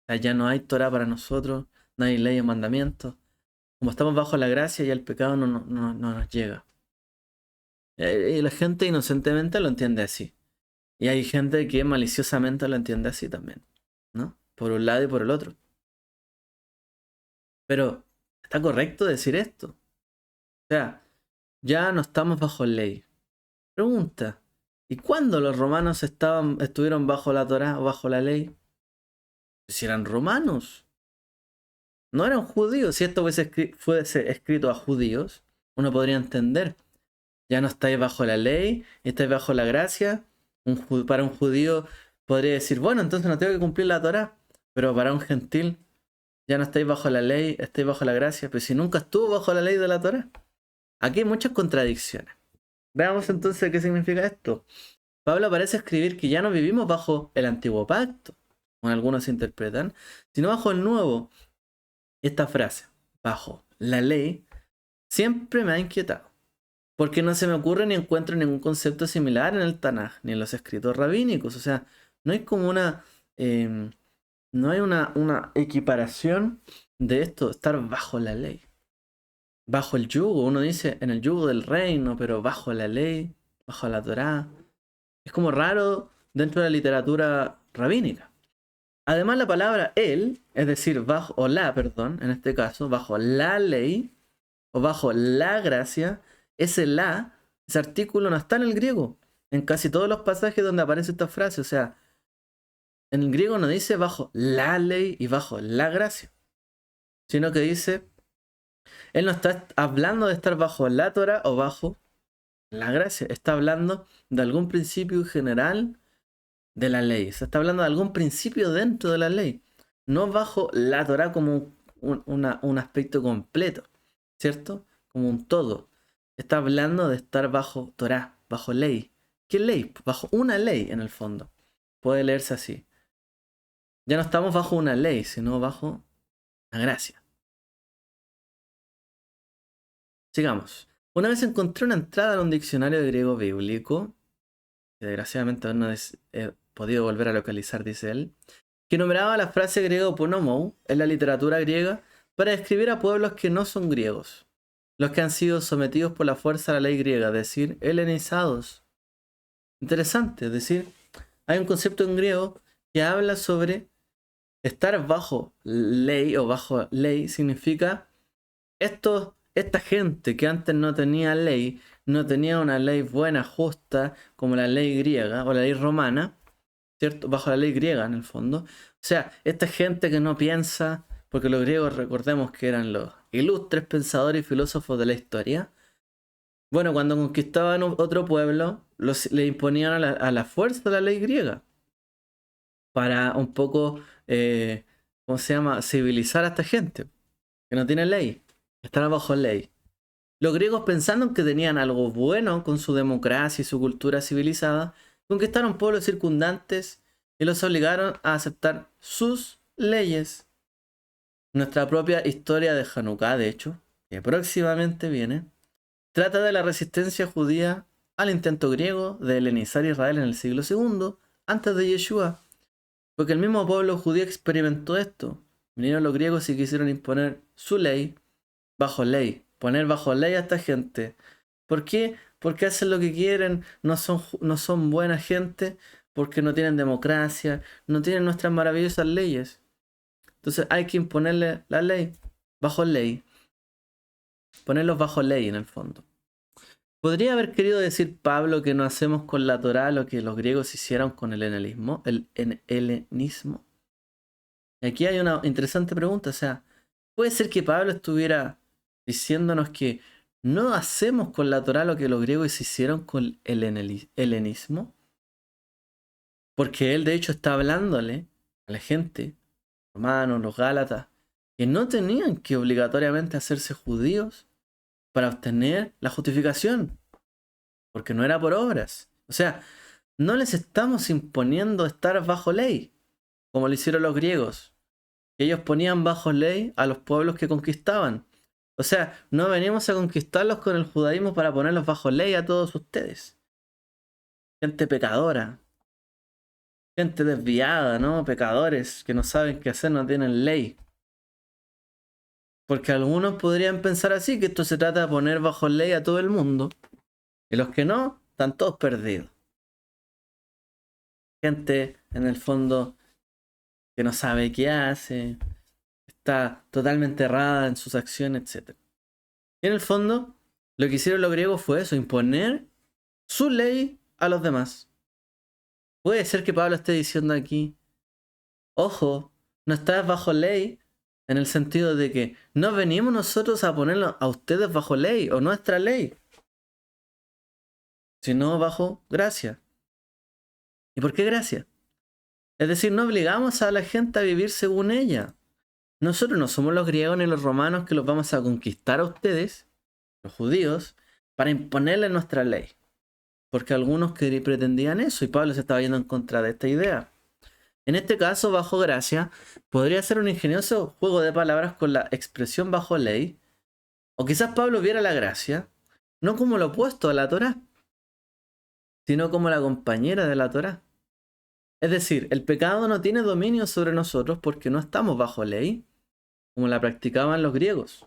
O sea, ya no hay Torah para nosotros, no hay ley o mandamientos. Como estamos bajo la gracia, ya el pecado no nos llega. Y la gente inocentemente lo entiende así. Y hay gente que maliciosamente lo entiende así también, ¿no? Por un lado y por el otro. Pero, ¿está correcto decir esto? O sea, ya no estamos bajo ley. Pregunta, ¿y cuándo los romanos estuvieron bajo la Torá o bajo la ley? Si eran romanos, no eran judíos. Si esto fuese escrito a judíos, uno podría entender. Ya no estáis bajo la ley, estáis bajo la gracia. Para un judío podría decir, bueno, entonces no tengo que cumplir la Torá. Pero para un gentil, ya no estáis bajo la ley, estáis bajo la gracia. Pero si nunca estuvo bajo la ley de la Torá. Aquí hay muchas contradicciones. Veamos entonces qué significa esto. Pablo parece escribir que ya no vivimos bajo el antiguo pacto, como algunos interpretan, sino bajo el nuevo. Esta frase, bajo la ley, siempre me ha inquietado, porque no se me ocurre ni encuentro ningún concepto similar en el Tanaj, ni en los escritos rabínicos. O sea, no hay como no hay una equiparación de esto, estar bajo la ley. Bajo el yugo, uno dice en el yugo del reino, pero bajo la ley, bajo la Torá. Es como raro dentro de la literatura rabínica. Además, la palabra el, es decir, bajo, o la, perdón, en este caso, bajo la ley, o bajo la gracia, ese artículo no está en el griego. En casi todos los pasajes donde aparece esta frase. O sea, en el griego no dice bajo la ley y bajo la gracia, sino que dice, él no está hablando de estar bajo la Torah o bajo la gracia. Está hablando de algún principio general de la ley. Se está hablando de algún principio dentro de la ley. No bajo la Torah como un aspecto completo, ¿cierto? Como un todo. Está hablando de estar bajo Torah, bajo ley. ¿Qué ley? Bajo una ley en el fondo. Puede leerse así. Ya no estamos bajo una ley, sino bajo la gracia. Sigamos. Una vez encontré una entrada en un diccionario de griego bíblico, que desgraciadamente aún no he podido volver a localizar, dice él, que numeraba la frase griega ponomou en la literatura griega para describir a pueblos que no son griegos, los que han sido sometidos por la fuerza a la ley griega, es decir, helenizados. Interesante, es decir, hay un concepto en griego que habla sobre estar bajo ley o bajo ley significa esta gente que antes no tenía ley, no tenía una ley buena, justa, como la ley griega o la ley romana, ¿cierto? Bajo la ley griega en el fondo. O sea, esta gente que no piensa, porque los griegos recordemos que eran los ilustres pensadores y filósofos de la historia. Bueno, cuando conquistaban otro pueblo, le imponían a la fuerza la ley griega para un poco, ¿cómo se llama? Civilizar a esta gente que no tiene ley, están bajo ley. Los griegos, pensando en que tenían algo bueno con su democracia y su cultura civilizada, conquistaron pueblos circundantes y los obligaron a aceptar sus leyes. Nuestra propia historia de Hanukkah, de hecho, que próximamente viene, trata de la resistencia judía al intento griego de helenizar a Israel en el siglo II, antes de Yeshua. Porque el mismo pueblo judío experimentó esto. Vinieron los griegos y quisieron imponer su ley bajo ley. Poner bajo ley a esta gente. ¿Por qué? Porque hacen lo que quieren, no son buena gente, porque no tienen democracia, no tienen nuestras maravillosas leyes. Entonces hay que imponerle la ley, bajo ley. Ponerlos bajo ley en el fondo. ¿Podría haber querido decir Pablo que no hacemos con la Torá lo que los griegos hicieron con el helenismo? El helenismo. Y aquí hay una interesante pregunta. O sea, ¿puede ser que Pablo estuviera diciéndonos que no hacemos con la Torá lo que los griegos hicieron con el helenismo? Porque él de hecho está hablándole a la gente, romanos, los gálatas, que no tenían que obligatoriamente hacerse judíos para obtener la justificación, porque no era por obras. O sea, no les estamos imponiendo estar bajo ley, como lo hicieron los griegos. Ellos ponían bajo ley a los pueblos que conquistaban. O sea, no venimos a conquistarlos con el judaísmo para ponerlos bajo ley a todos ustedes. Gente pecadora, gente desviada, ¿no? Pecadores que no saben qué hacer, no tienen ley. Porque algunos podrían pensar así, que esto se trata de poner bajo ley a todo el mundo. Y los que no, están todos perdidos. Gente, en el fondo, que no sabe qué hace, está totalmente errada en sus acciones, etc. Y en el fondo, lo que hicieron los griegos fue eso, imponer su ley a los demás. Puede ser que Pablo esté diciendo aquí, ojo, no estás bajo ley, en el sentido de que no venimos nosotros a ponerlo a ustedes bajo ley o nuestra ley, sino bajo gracia. ¿Y por qué gracia? Es decir, no obligamos a la gente a vivir según ella. Nosotros no somos los griegos ni los romanos que los vamos a conquistar a ustedes, los judíos, para imponerles nuestra ley. Porque algunos pretendían eso y Pablo se estaba yendo en contra de esta idea. En este caso, bajo gracia, podría ser un ingenioso juego de palabras con la expresión bajo ley, o quizás Pablo viera la gracia no como lo opuesto a la Torá, sino como la compañera de la Torá. Es decir, el pecado no tiene dominio sobre nosotros porque no estamos bajo ley, como la practicaban los griegos.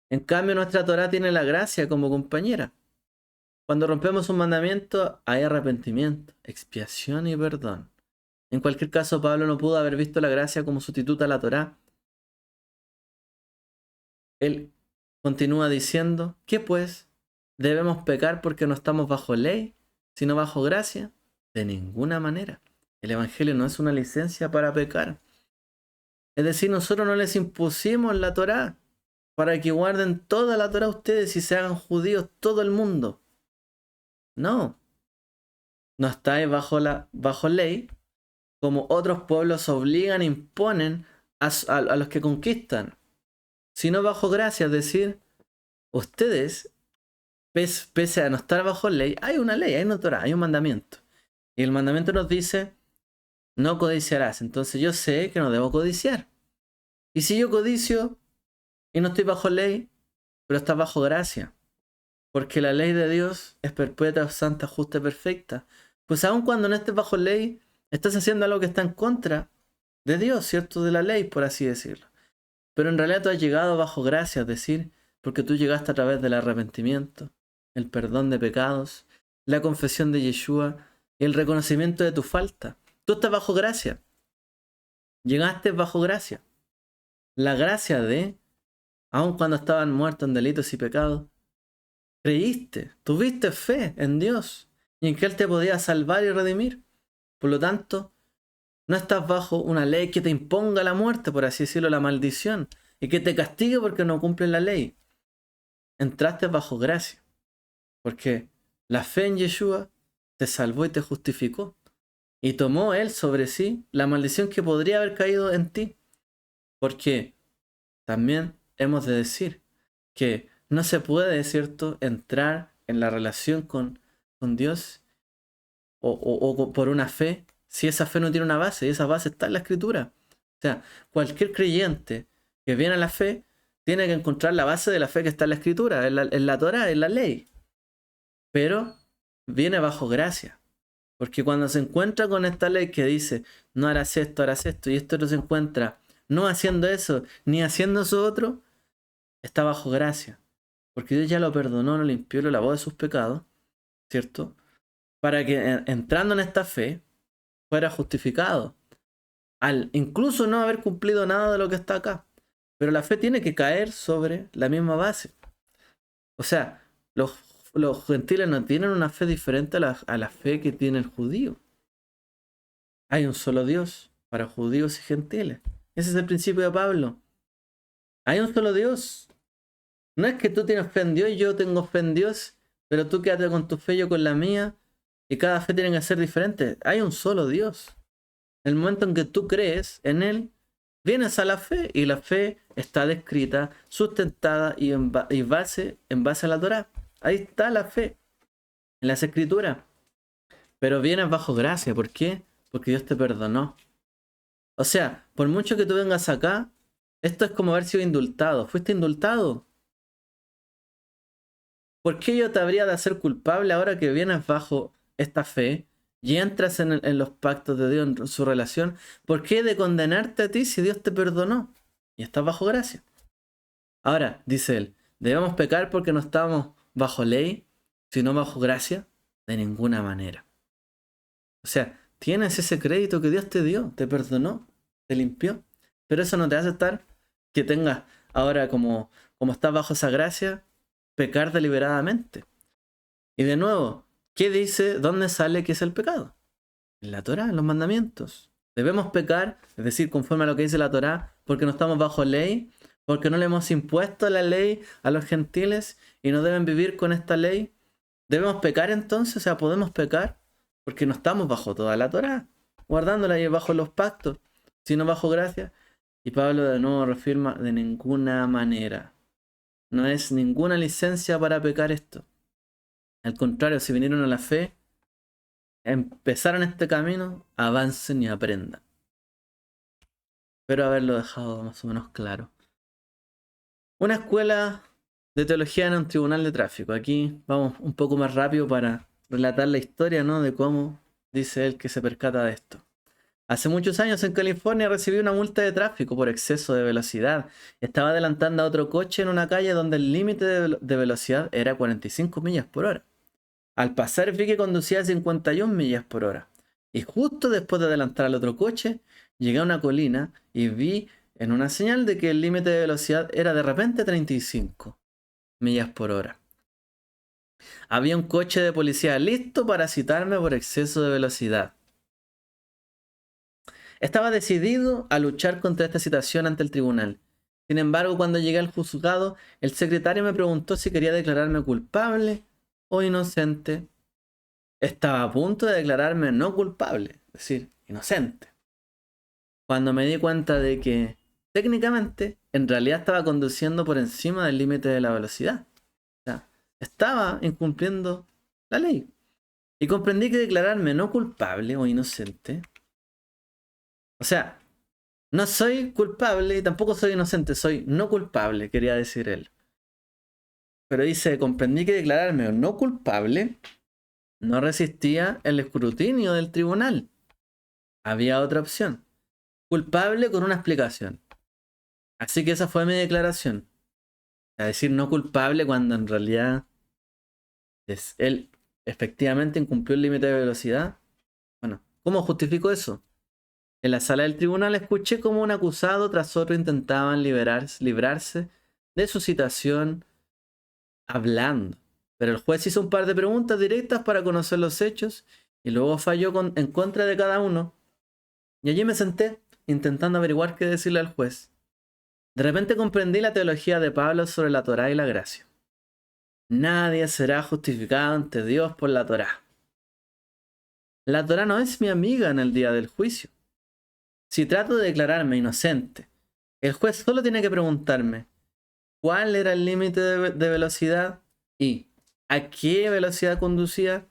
En cambio, nuestra Torá tiene la gracia como compañera. Cuando rompemos un mandamiento, hay arrepentimiento, expiación y perdón. En cualquier caso, Pablo no pudo haber visto la gracia como sustituta a la Torá. Él continúa diciendo, ¿qué pues? ¿Debemos pecar porque no estamos bajo ley, sino bajo gracia? De ninguna manera. El Evangelio no es una licencia para pecar. Es decir, nosotros no les impusimos la Torá para que guarden toda la Torá ustedes y se hagan judíos todo el mundo. No. No estáis bajo ley, como otros pueblos obligan e imponen a los que conquistan, sino bajo gracia, es decir, ustedes, pese a no estar bajo ley, hay una ley, hay una Torá, hay un mandamiento. Y el mandamiento nos dice, no codiciarás. Entonces yo sé que no debo codiciar. Y si yo codicio y no estoy bajo ley, pero está bajo gracia, porque la ley de Dios es perpetua, santa, justa y perfecta, pues aun cuando no estés bajo ley, estás haciendo algo que está en contra de Dios, ¿cierto? De la ley, por así decirlo. Pero en realidad tú has llegado bajo gracia, es decir, porque tú llegaste a través del arrepentimiento, el perdón de pecados, la confesión de Yeshua y el reconocimiento de tu falta. Tú estás bajo gracia. Llegaste bajo gracia. La gracia de, aun cuando estaban muertos en delitos y pecados, creíste, tuviste fe en Dios y en que Él te podía salvar y redimir. Por lo tanto, no estás bajo una ley que te imponga la muerte, por así decirlo, la maldición, y que te castigue porque no cumples la ley. Entraste bajo gracia, porque la fe en Yeshua te salvó y te justificó. Y tomó Él sobre sí la maldición que podría haber caído en ti. Porque también hemos de decir que no se puede, ¿cierto?, entrar en la relación con Dios o por una fe si esa fe no tiene una base, y esa base está en la Escritura. O sea, cualquier creyente que viene a la fe tiene que encontrar la base de la fe que está en la Escritura, en la Torá, en la ley. Pero viene bajo gracia. Porque cuando se encuentra con esta ley que dice, no harás esto, y esto no se encuentra no haciendo eso, ni haciendo eso otro, está bajo gracia. Porque Dios ya lo perdonó, lo limpió, lo lavó de sus pecados, ¿cierto? Para que entrando en esta fe fuera justificado. Al incluso no haber cumplido nada de lo que está acá. Pero la fe tiene que caer sobre la misma base. O sea, los gentiles no tienen una fe diferente a la fe que tiene el judío. Hay un solo Dios para judíos y gentiles. Ese es el principio de Pablo. Hay un solo Dios. No es que tú tienes fe en Dios y yo tengo fe en Dios, pero tú quédate con tu fe, yo con la mía, y cada fe tiene que ser diferente. Hay un solo Dios. El momento en que tú crees en Él, Vienes a la fe y la fe está descrita, sustentada y en base a la Torá. Ahí está la fe, en las escrituras. Pero vienes bajo gracia. ¿Por qué? Porque Dios te perdonó. O sea, por mucho que tú vengas acá, esto es como haber sido indultado. ¿Fuiste indultado? ¿Por qué yo te habría de hacer culpable ahora que vienes bajo esta fe y entras en los pactos de Dios, en su relación? ¿Por qué de condenarte a ti si Dios te perdonó y estás bajo gracia? Ahora, dice él, ¿debemos pecar porque no estamos bajo ley, sino bajo gracia? De ninguna manera. O sea, tienes ese crédito que Dios te dio, te perdonó, te limpió. Pero eso no te hace estar que tengas ahora como estás bajo esa gracia, pecar deliberadamente. Y de nuevo, ¿qué dice? ¿Dónde sale que es el pecado? En la Torá, en los mandamientos. Debemos pecar, es decir, conforme a lo que dice la Torá, porque no estamos bajo ley, porque no le hemos impuesto la ley a los gentiles y no deben vivir con esta ley. ¿Debemos pecar entonces? O sea, ¿podemos pecar? Porque no estamos bajo toda la Torá, guardándola y bajo los pactos, sino bajo gracia. Y Pablo de nuevo reafirma, de ninguna manera. No es ninguna licencia para pecar esto. Al contrario, si vinieron a la fe, empezaron este camino, avancen y aprendan. Espero haberlo dejado más o menos claro. Una escuela de teología en un tribunal de tráfico. Aquí vamos un poco más rápido para relatar la historia, ¿no? De cómo dice él que se percata de esto. Hace muchos años en California recibí una multa de tráfico por exceso de velocidad. Estaba adelantando a otro coche en una calle donde el límite de velocidad era 45 millas por hora. Al pasar vi que conducía a 51 millas por hora. Y justo después de adelantar al otro coche, llegué a una colina y vi en una señal de que el límite de velocidad era de repente 35 millas por hora. Había un coche de policía listo para citarme por exceso de velocidad. Estaba decidido a luchar contra esta citación ante el tribunal. Sin embargo, cuando llegué al juzgado, el secretario me preguntó si quería declararme culpable o inocente. Estaba a punto de declararme no culpable, es decir, inocente, cuando me di cuenta de que técnicamente en realidad estaba conduciendo por encima del límite de la velocidad. O sea, estaba incumpliendo la ley. Y comprendí que declararme no culpable o inocente, o sea, no soy culpable y tampoco soy inocente, soy no culpable, quería decir él. Pero dice, comprendí que declararme no culpable no resistía el escrutinio del tribunal. Había otra opción. Culpable con una explicación. Así que esa fue mi declaración. A decir no culpable cuando en realidad él efectivamente incumplió el límite de velocidad. Bueno, ¿cómo justifico eso? En la sala del tribunal escuché cómo un acusado tras otro intentaban librarse de su citación hablando. Pero el juez hizo un par de preguntas directas para conocer los hechos y luego falló en contra de cada uno. Y allí me senté, intentando averiguar qué decirle al juez. De repente comprendí la teología de Pablo sobre la Torá y la gracia. Nadie será justificado ante Dios por la Torá. La Torá no es mi amiga en el día del juicio. Si trato de declararme inocente, el juez solo tiene que preguntarme cuál era el límite de velocidad y a qué velocidad conducía,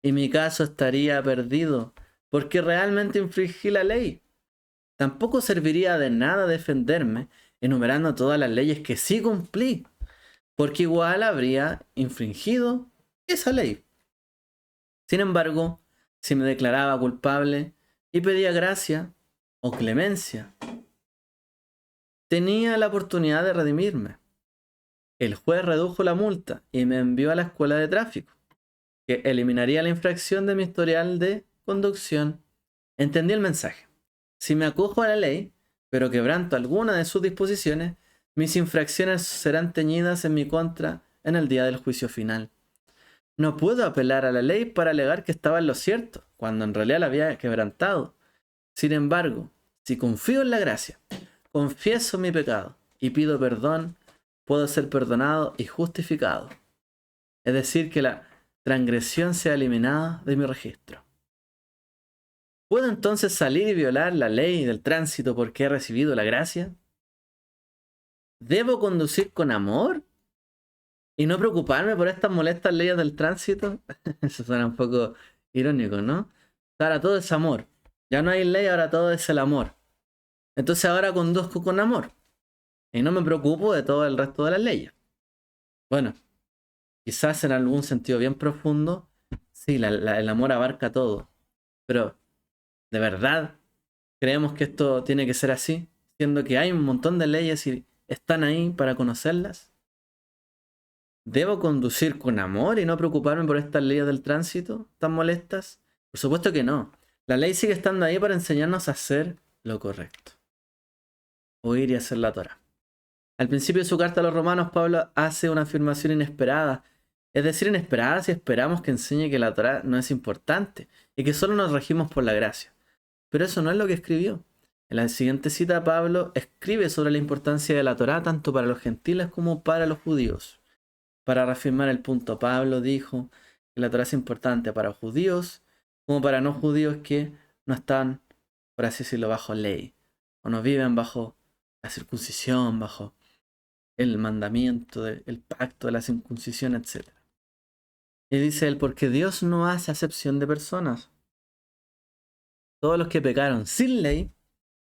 y mi caso estaría perdido, porque realmente infringí la ley. Tampoco serviría de nada defenderme enumerando todas las leyes que sí cumplí, porque igual habría infringido esa ley. Sin embargo, si me declaraba culpable y pedía gracia o clemencia, tenía la oportunidad de redimirme. El juez redujo la multa y me envió a la escuela de tráfico, que eliminaría la infracción de mi historial de conducción. Entendí el mensaje. Si me acojo a la ley, pero quebranto alguna de sus disposiciones, mis infracciones serán teñidas en mi contra en el día del juicio final. No puedo apelar a la ley para alegar que estaba en lo cierto, cuando en realidad la había quebrantado. Sin embargo, si confío en la gracia, confieso mi pecado y pido perdón, puedo ser perdonado y justificado. Es decir, que la transgresión sea eliminada de mi registro. ¿Puedo entonces salir y violar la ley del tránsito porque he recibido la gracia? ¿Debo conducir con amor y no preocuparme por estas molestas leyes del tránsito? Eso suena un poco irónico, ¿no? Ahora todo es amor. Ya no hay ley, ahora todo es el amor. Entonces ahora conduzco con amor. Y no me preocupo de todo el resto de las leyes. Bueno, quizás en algún sentido bien profundo, sí, el amor abarca todo. Pero, ¿de verdad creemos que esto tiene que ser así? Siendo que hay un montón de leyes y están ahí para conocerlas. ¿Debo conducir con amor y no preocuparme por estas leyes del tránsito tan molestas? Por supuesto que no. La ley sigue estando ahí para enseñarnos a hacer lo correcto. Oír y hacer la Torá. Al principio de su carta a los romanos, Pablo hace una afirmación inesperada. Es decir, inesperada si esperamos que enseñe que la Torá no es importante y que solo nos regimos por la gracia. Pero eso no es lo que escribió. En la siguiente cita, Pablo escribe sobre la importancia de la Torá tanto para los gentiles como para los judíos. Para reafirmar el punto, Pablo dijo que la Torá es importante para judíos como para no judíos que no están, por así decirlo, bajo ley, o no viven bajo la circuncisión, bajo el mandamiento, el pacto de la circuncisión, etc. Y dice él, porque Dios no hace acepción de personas. Todos los que pecaron sin ley,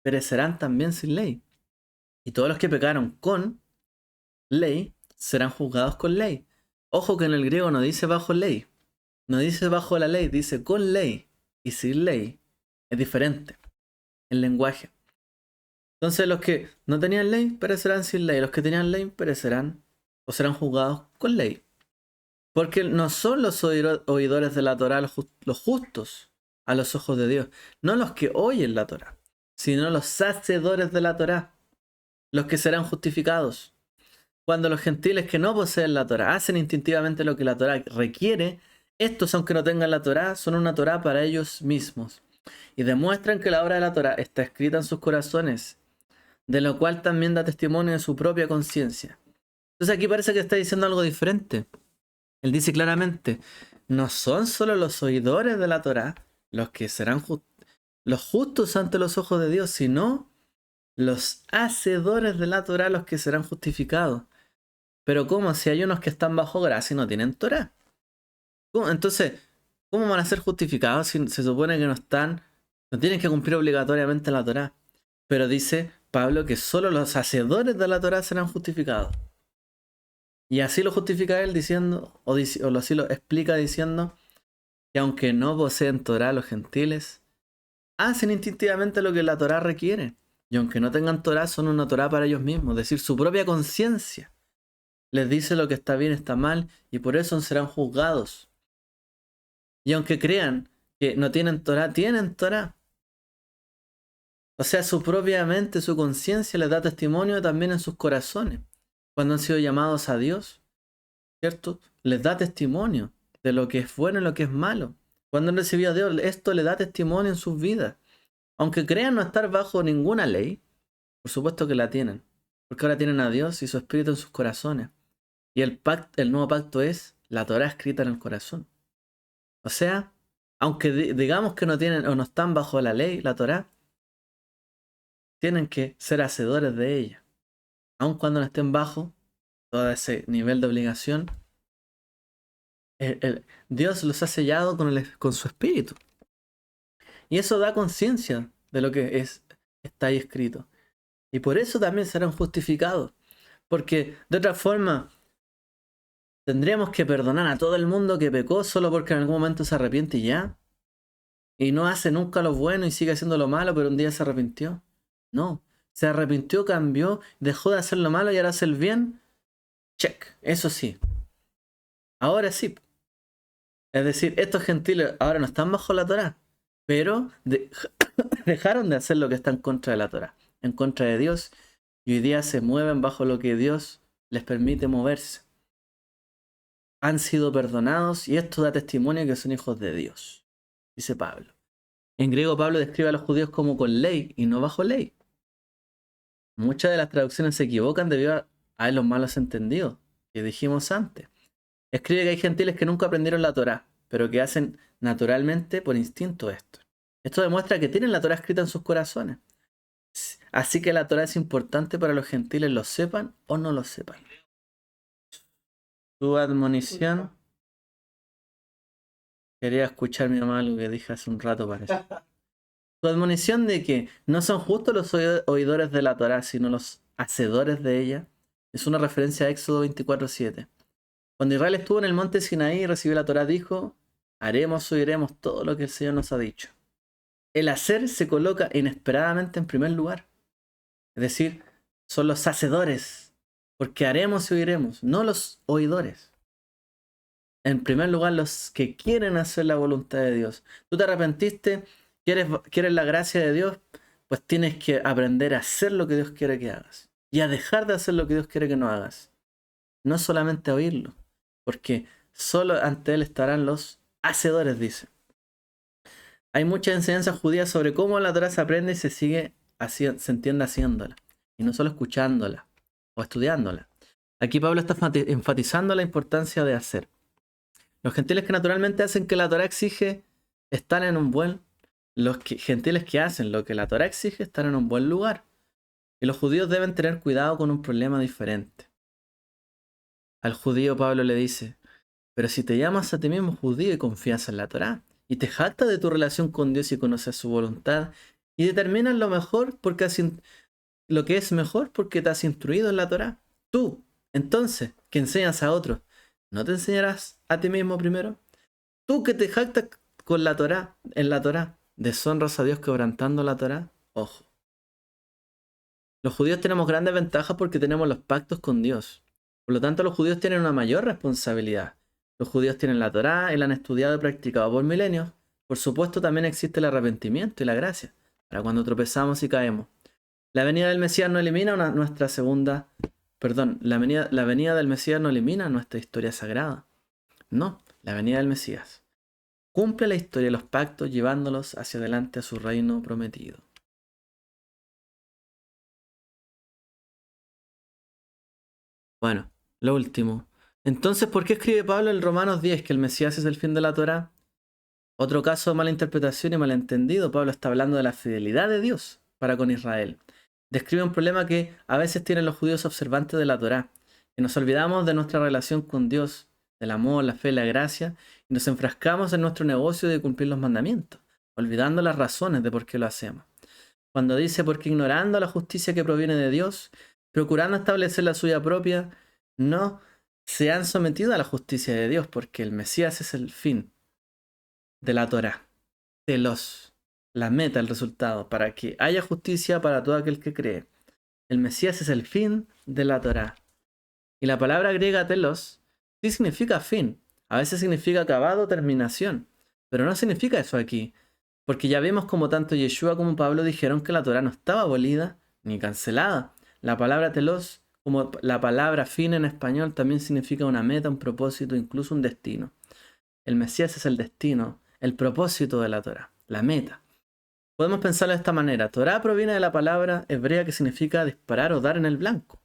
perecerán también sin ley. Y todos los que pecaron con ley, serán juzgados con ley. Ojo que en el griego no dice bajo ley, no dice bajo la ley, dice con ley y sin ley. Es diferente el lenguaje. Entonces los que no tenían ley perecerán sin ley, los que tenían ley perecerán o serán juzgados con ley. Porque no son los oidores de la Torá los justos a los ojos de Dios, no los que oyen la Torá, sino los hacedores de la Torá, los que serán justificados. Cuando los gentiles que no poseen la Torá hacen instintivamente lo que la Torá requiere, estos, aunque no tengan la Torá, son una Torá para ellos mismos. Y demuestran que la obra de la Torá está escrita en sus corazones, de lo cual también da testimonio de su propia conciencia. Entonces aquí parece que está diciendo algo diferente. Él dice claramente, no son solo los oidores de la Torá los que serán los justos ante los ojos de Dios, sino los hacedores de la Torá los que serán justificados. Pero ¿cómo? Si hay unos que están bajo gracia y no tienen Torá. Entonces, ¿cómo van a ser justificados si se supone que no tienen que cumplir obligatoriamente la Torá? Pero dice Pablo que solo los hacedores de la Torá serán justificados. Y así lo justifica él diciendo, así lo explica diciendo, que aunque no poseen Torá los gentiles, hacen instintivamente lo que la Torá requiere. Y aunque no tengan Torá, son una Torá para ellos mismos, es decir, su propia conciencia les dice lo que está bien, está mal, y por eso serán juzgados. Y aunque crean que no tienen Torá, tienen Torá. O sea, su propia mente, su conciencia les da testimonio también en sus corazones. Cuando han sido llamados a Dios, ¿cierto? Les da testimonio de lo que es bueno y lo que es malo. Cuando han recibido a Dios, esto le da testimonio en sus vidas. Aunque crean no estar bajo ninguna ley, por supuesto que la tienen. Porque ahora tienen a Dios y su Espíritu en sus corazones. Y el nuevo pacto es la Torá escrita en el corazón. O sea, aunque digamos que no tienen o no están bajo la ley, la Torá, tienen que ser hacedores de ella. Aun cuando no estén bajo todo ese nivel de obligación, Dios los ha sellado con su espíritu. Y eso da conciencia de lo que está ahí escrito. Y por eso también serán justificados. Porque de otra forma, tendríamos que perdonar a todo el mundo que pecó solo porque en algún momento se arrepiente y ya. Y no hace nunca lo bueno y sigue haciendo lo malo, pero un día se arrepintió. No. Se arrepintió, cambió, dejó de hacer lo malo y ahora hace el bien. Check. Eso sí. Ahora sí. Es decir, estos gentiles ahora no están bajo la Torá, pero dejaron de hacer lo que está en contra de la Torá, en contra de Dios, y hoy día se mueven bajo lo que Dios les permite moverse. Han sido perdonados y esto da testimonio que son hijos de Dios, dice Pablo. En griego Pablo describe a los judíos como con ley y no bajo ley. Muchas de las traducciones se equivocan debido a los malos entendidos que dijimos antes. Escribe que hay gentiles que nunca aprendieron la Torá, pero que hacen naturalmente por instinto esto. Esto demuestra que tienen la Torá escrita en sus corazones. Así que la Torá es importante para los gentiles, lo sepan o no lo sepan. Tu admonición. Quería escuchar mi mamá lo que dije hace un rato, parece. Tu admonición de que no son justos los oidores de la Torá, sino los hacedores de ella, es una referencia a Éxodo 24:7. Cuando Israel estuvo en el monte Sinaí y recibió la Torá, dijo: haremos, oiremos todo lo que el Señor nos ha dicho. El hacer se coloca inesperadamente en primer lugar. Es decir, son los hacedores, porque haremos y oiremos, no los oidores. En primer lugar, los que quieren hacer la voluntad de Dios. Tú te arrepentiste, quieres la gracia de Dios, pues tienes que aprender a hacer lo que Dios quiere que hagas. Y a dejar de hacer lo que Dios quiere que no hagas. No solamente a oírlo, porque solo ante Él estarán los hacedores, dice. Hay muchas enseñanzas judías sobre cómo la Torá se aprende y se entiende haciéndola. Y no solo escuchándola o estudiándola. Aquí Pablo está enfatizando la importancia de hacer. Los gentiles que naturalmente hacen que la Torá exige están en un buen... Los gentiles que hacen lo que la Torá exige están en un buen lugar. Y los judíos deben tener cuidado con un problema diferente. Al judío Pablo le dice: pero si te llamas a ti mismo judío y confías en la Torá, y te jactas de tu relación con Dios y conoces su voluntad, y determinas lo mejor porque lo que es mejor porque te has instruido en la Torá, tú, entonces, que enseñas a otros, ¿no te enseñarás a ti mismo primero? Tú que te jactas con la Torá, en la Torá, deshonras a Dios quebrantando la Torá. Ojo. Los judíos tenemos grandes ventajas porque tenemos los pactos con Dios. Por lo tanto, los judíos tienen una mayor responsabilidad. Los judíos tienen la Torá y la han estudiado y practicado por milenios. Por supuesto, también existe el arrepentimiento y la gracia para cuando tropezamos y caemos. La venida del Mesías no elimina nuestra segunda... Perdón, la venida del Mesías no elimina nuestra historia sagrada. No, la venida del Mesías cumple la historia de los pactos llevándolos hacia adelante a su reino prometido. Bueno, lo último. Entonces, ¿por qué escribe Pablo en Romanos 10 que el Mesías es el fin de la Torá? Otro caso de mala interpretación y malentendido. Pablo está hablando de la fidelidad de Dios para con Israel. Describe un problema que a veces tienen los judíos observantes de la Torá, que nos olvidamos de nuestra relación con Dios, del amor, la fe, la gracia, y nos enfrascamos en nuestro negocio de cumplir los mandamientos, olvidando las razones de por qué lo hacemos. Cuando dice: porque ignorando la justicia que proviene de Dios, procurando establecer la suya propia, no se han sometido a la justicia de Dios, porque el Mesías es el fin de la Torá, la meta, el resultado, para que haya justicia para todo aquel que cree. El Mesías es el fin de la Torá. Y la palabra griega telos sí significa fin. A veces significa acabado, terminación. Pero no significa eso aquí. Porque ya vemos como tanto Yeshua como Pablo dijeron que la Torá no estaba abolida ni cancelada. La palabra telos, como la palabra fin en español, también significa una meta, un propósito, incluso un destino. El Mesías es el destino, el propósito de la Torá, la meta. Podemos pensarlo de esta manera. Torá proviene de la palabra hebrea que significa disparar o dar en el blanco.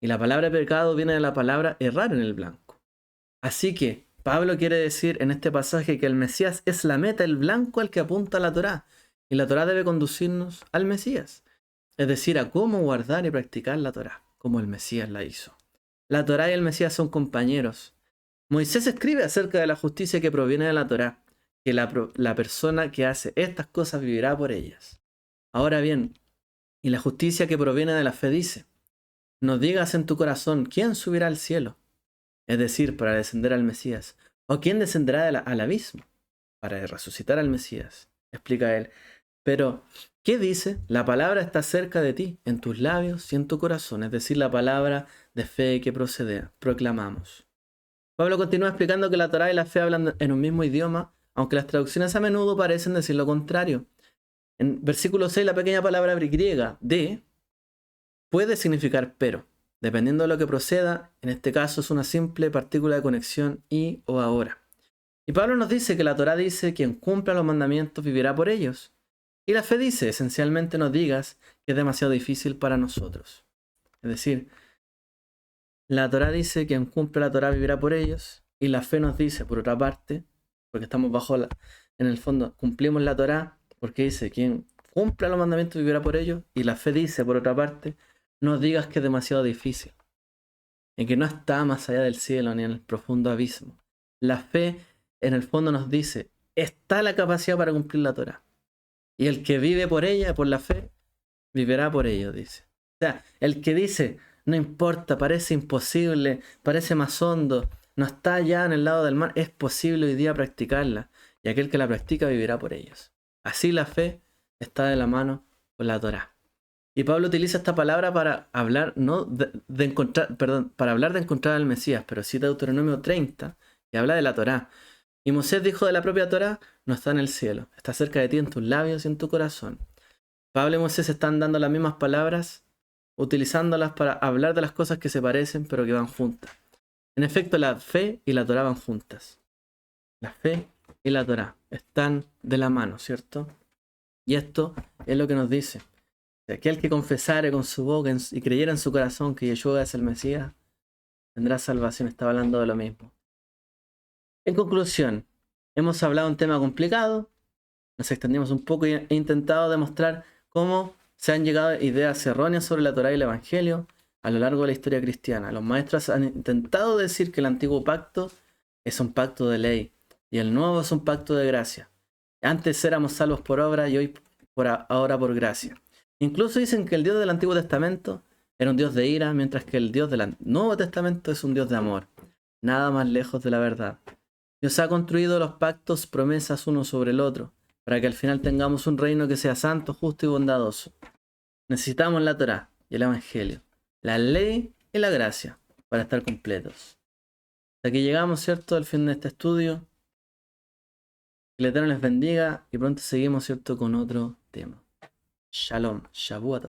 Y la palabra pecado viene de la palabra errar en el blanco. Así que Pablo quiere decir en este pasaje que el Mesías es la meta, el blanco al que apunta la Torá. Y la Torá debe conducirnos al Mesías. Es decir, a cómo guardar y practicar la Torá, como el Mesías la hizo. La Torá y el Mesías son compañeros. Moisés escribe acerca de la justicia que proviene de la Torá, que la persona que hace estas cosas vivirá por ellas. Ahora bien, y la justicia que proviene de la fe dice: no digas en tu corazón, ¿quién subirá al cielo? Es decir, para descender al Mesías. ¿O quién descenderá al abismo? Para resucitar al Mesías. Explica él. Pero, ¿qué dice? La palabra está cerca de ti, en tus labios y en tu corazón. Es decir, la palabra de fe que proclamamos. Pablo continúa explicando que la Torá y la fe hablan en un mismo idioma, aunque las traducciones a menudo parecen decir lo contrario. En versículo 6, la pequeña palabra griega de puede significar pero, dependiendo de lo que proceda. En este caso es una simple partícula de conexión y o ahora. Y Pablo nos dice que la Torá dice: quien cumpla los mandamientos vivirá por ellos. Y la fe dice, esencialmente, no digas que es demasiado difícil para nosotros. Es decir, la Torá dice: quien cumple la Torá vivirá por ellos. Y la fe nos dice, por otra parte, porque estamos en el fondo, cumplimos la Torá, Porque dice, quien cumpla los mandamientos vivirá por ellos. Y la fe dice, por otra parte, no digas que es demasiado difícil, en que no está más allá del cielo ni en el profundo abismo. La fe, en el fondo, nos dice, está la capacidad para cumplir la Torá. Y el que vive por ella, por la fe, vivirá por ello, dice. O sea, el que dice, no importa, parece imposible, parece más hondo, no está ya en el lado del mar, es posible hoy día practicarla. Y aquel que la practica vivirá por ellos. Así la fe está de la mano con la Torá. Y Pablo utiliza esta palabra para hablar, no de encontrar, perdón, para hablar de encontrar al Mesías, pero cita Deuteronomio 30, que habla de la Torá. Y Moisés dijo de la propia Torá, no está en el cielo, está cerca de ti en tus labios y en tu corazón. Pablo y Moisés están dando las mismas palabras, utilizándolas para hablar de las cosas que se parecen, pero que van juntas. En efecto, la fe y la Torá van juntas. La fe y la Torá están de la mano, ¿cierto? Y esto es lo que nos dice. Aquel que confesare con su boca y creyera en su corazón que Yeshua es el Mesías, tendrá salvación. Está hablando de lo mismo. En conclusión, hemos hablado de un tema complicado, nos extendimos un poco y he intentado demostrar cómo se han llegado a ideas erróneas sobre la Torá y el Evangelio a lo largo de la historia cristiana. Los maestros han intentado decir que el antiguo pacto es un pacto de ley y el nuevo es un pacto de gracia. Antes éramos salvos por obra y hoy ahora por gracia. Incluso dicen que el Dios del Antiguo Testamento era un Dios de ira, mientras que el Dios del Nuevo Testamento es un Dios de amor. Nada más lejos de la verdad. Dios ha construido los pactos, promesas uno sobre el otro, para que al final tengamos un reino que sea santo, justo y bondadoso. Necesitamos la Torá y el Evangelio, la ley y la gracia, para estar completos. Hasta aquí llegamos, ¿cierto?, al fin de este estudio. Que el Eterno les bendiga y pronto seguimos, ¿cierto?, con otro tema. Shalom, Shavuot.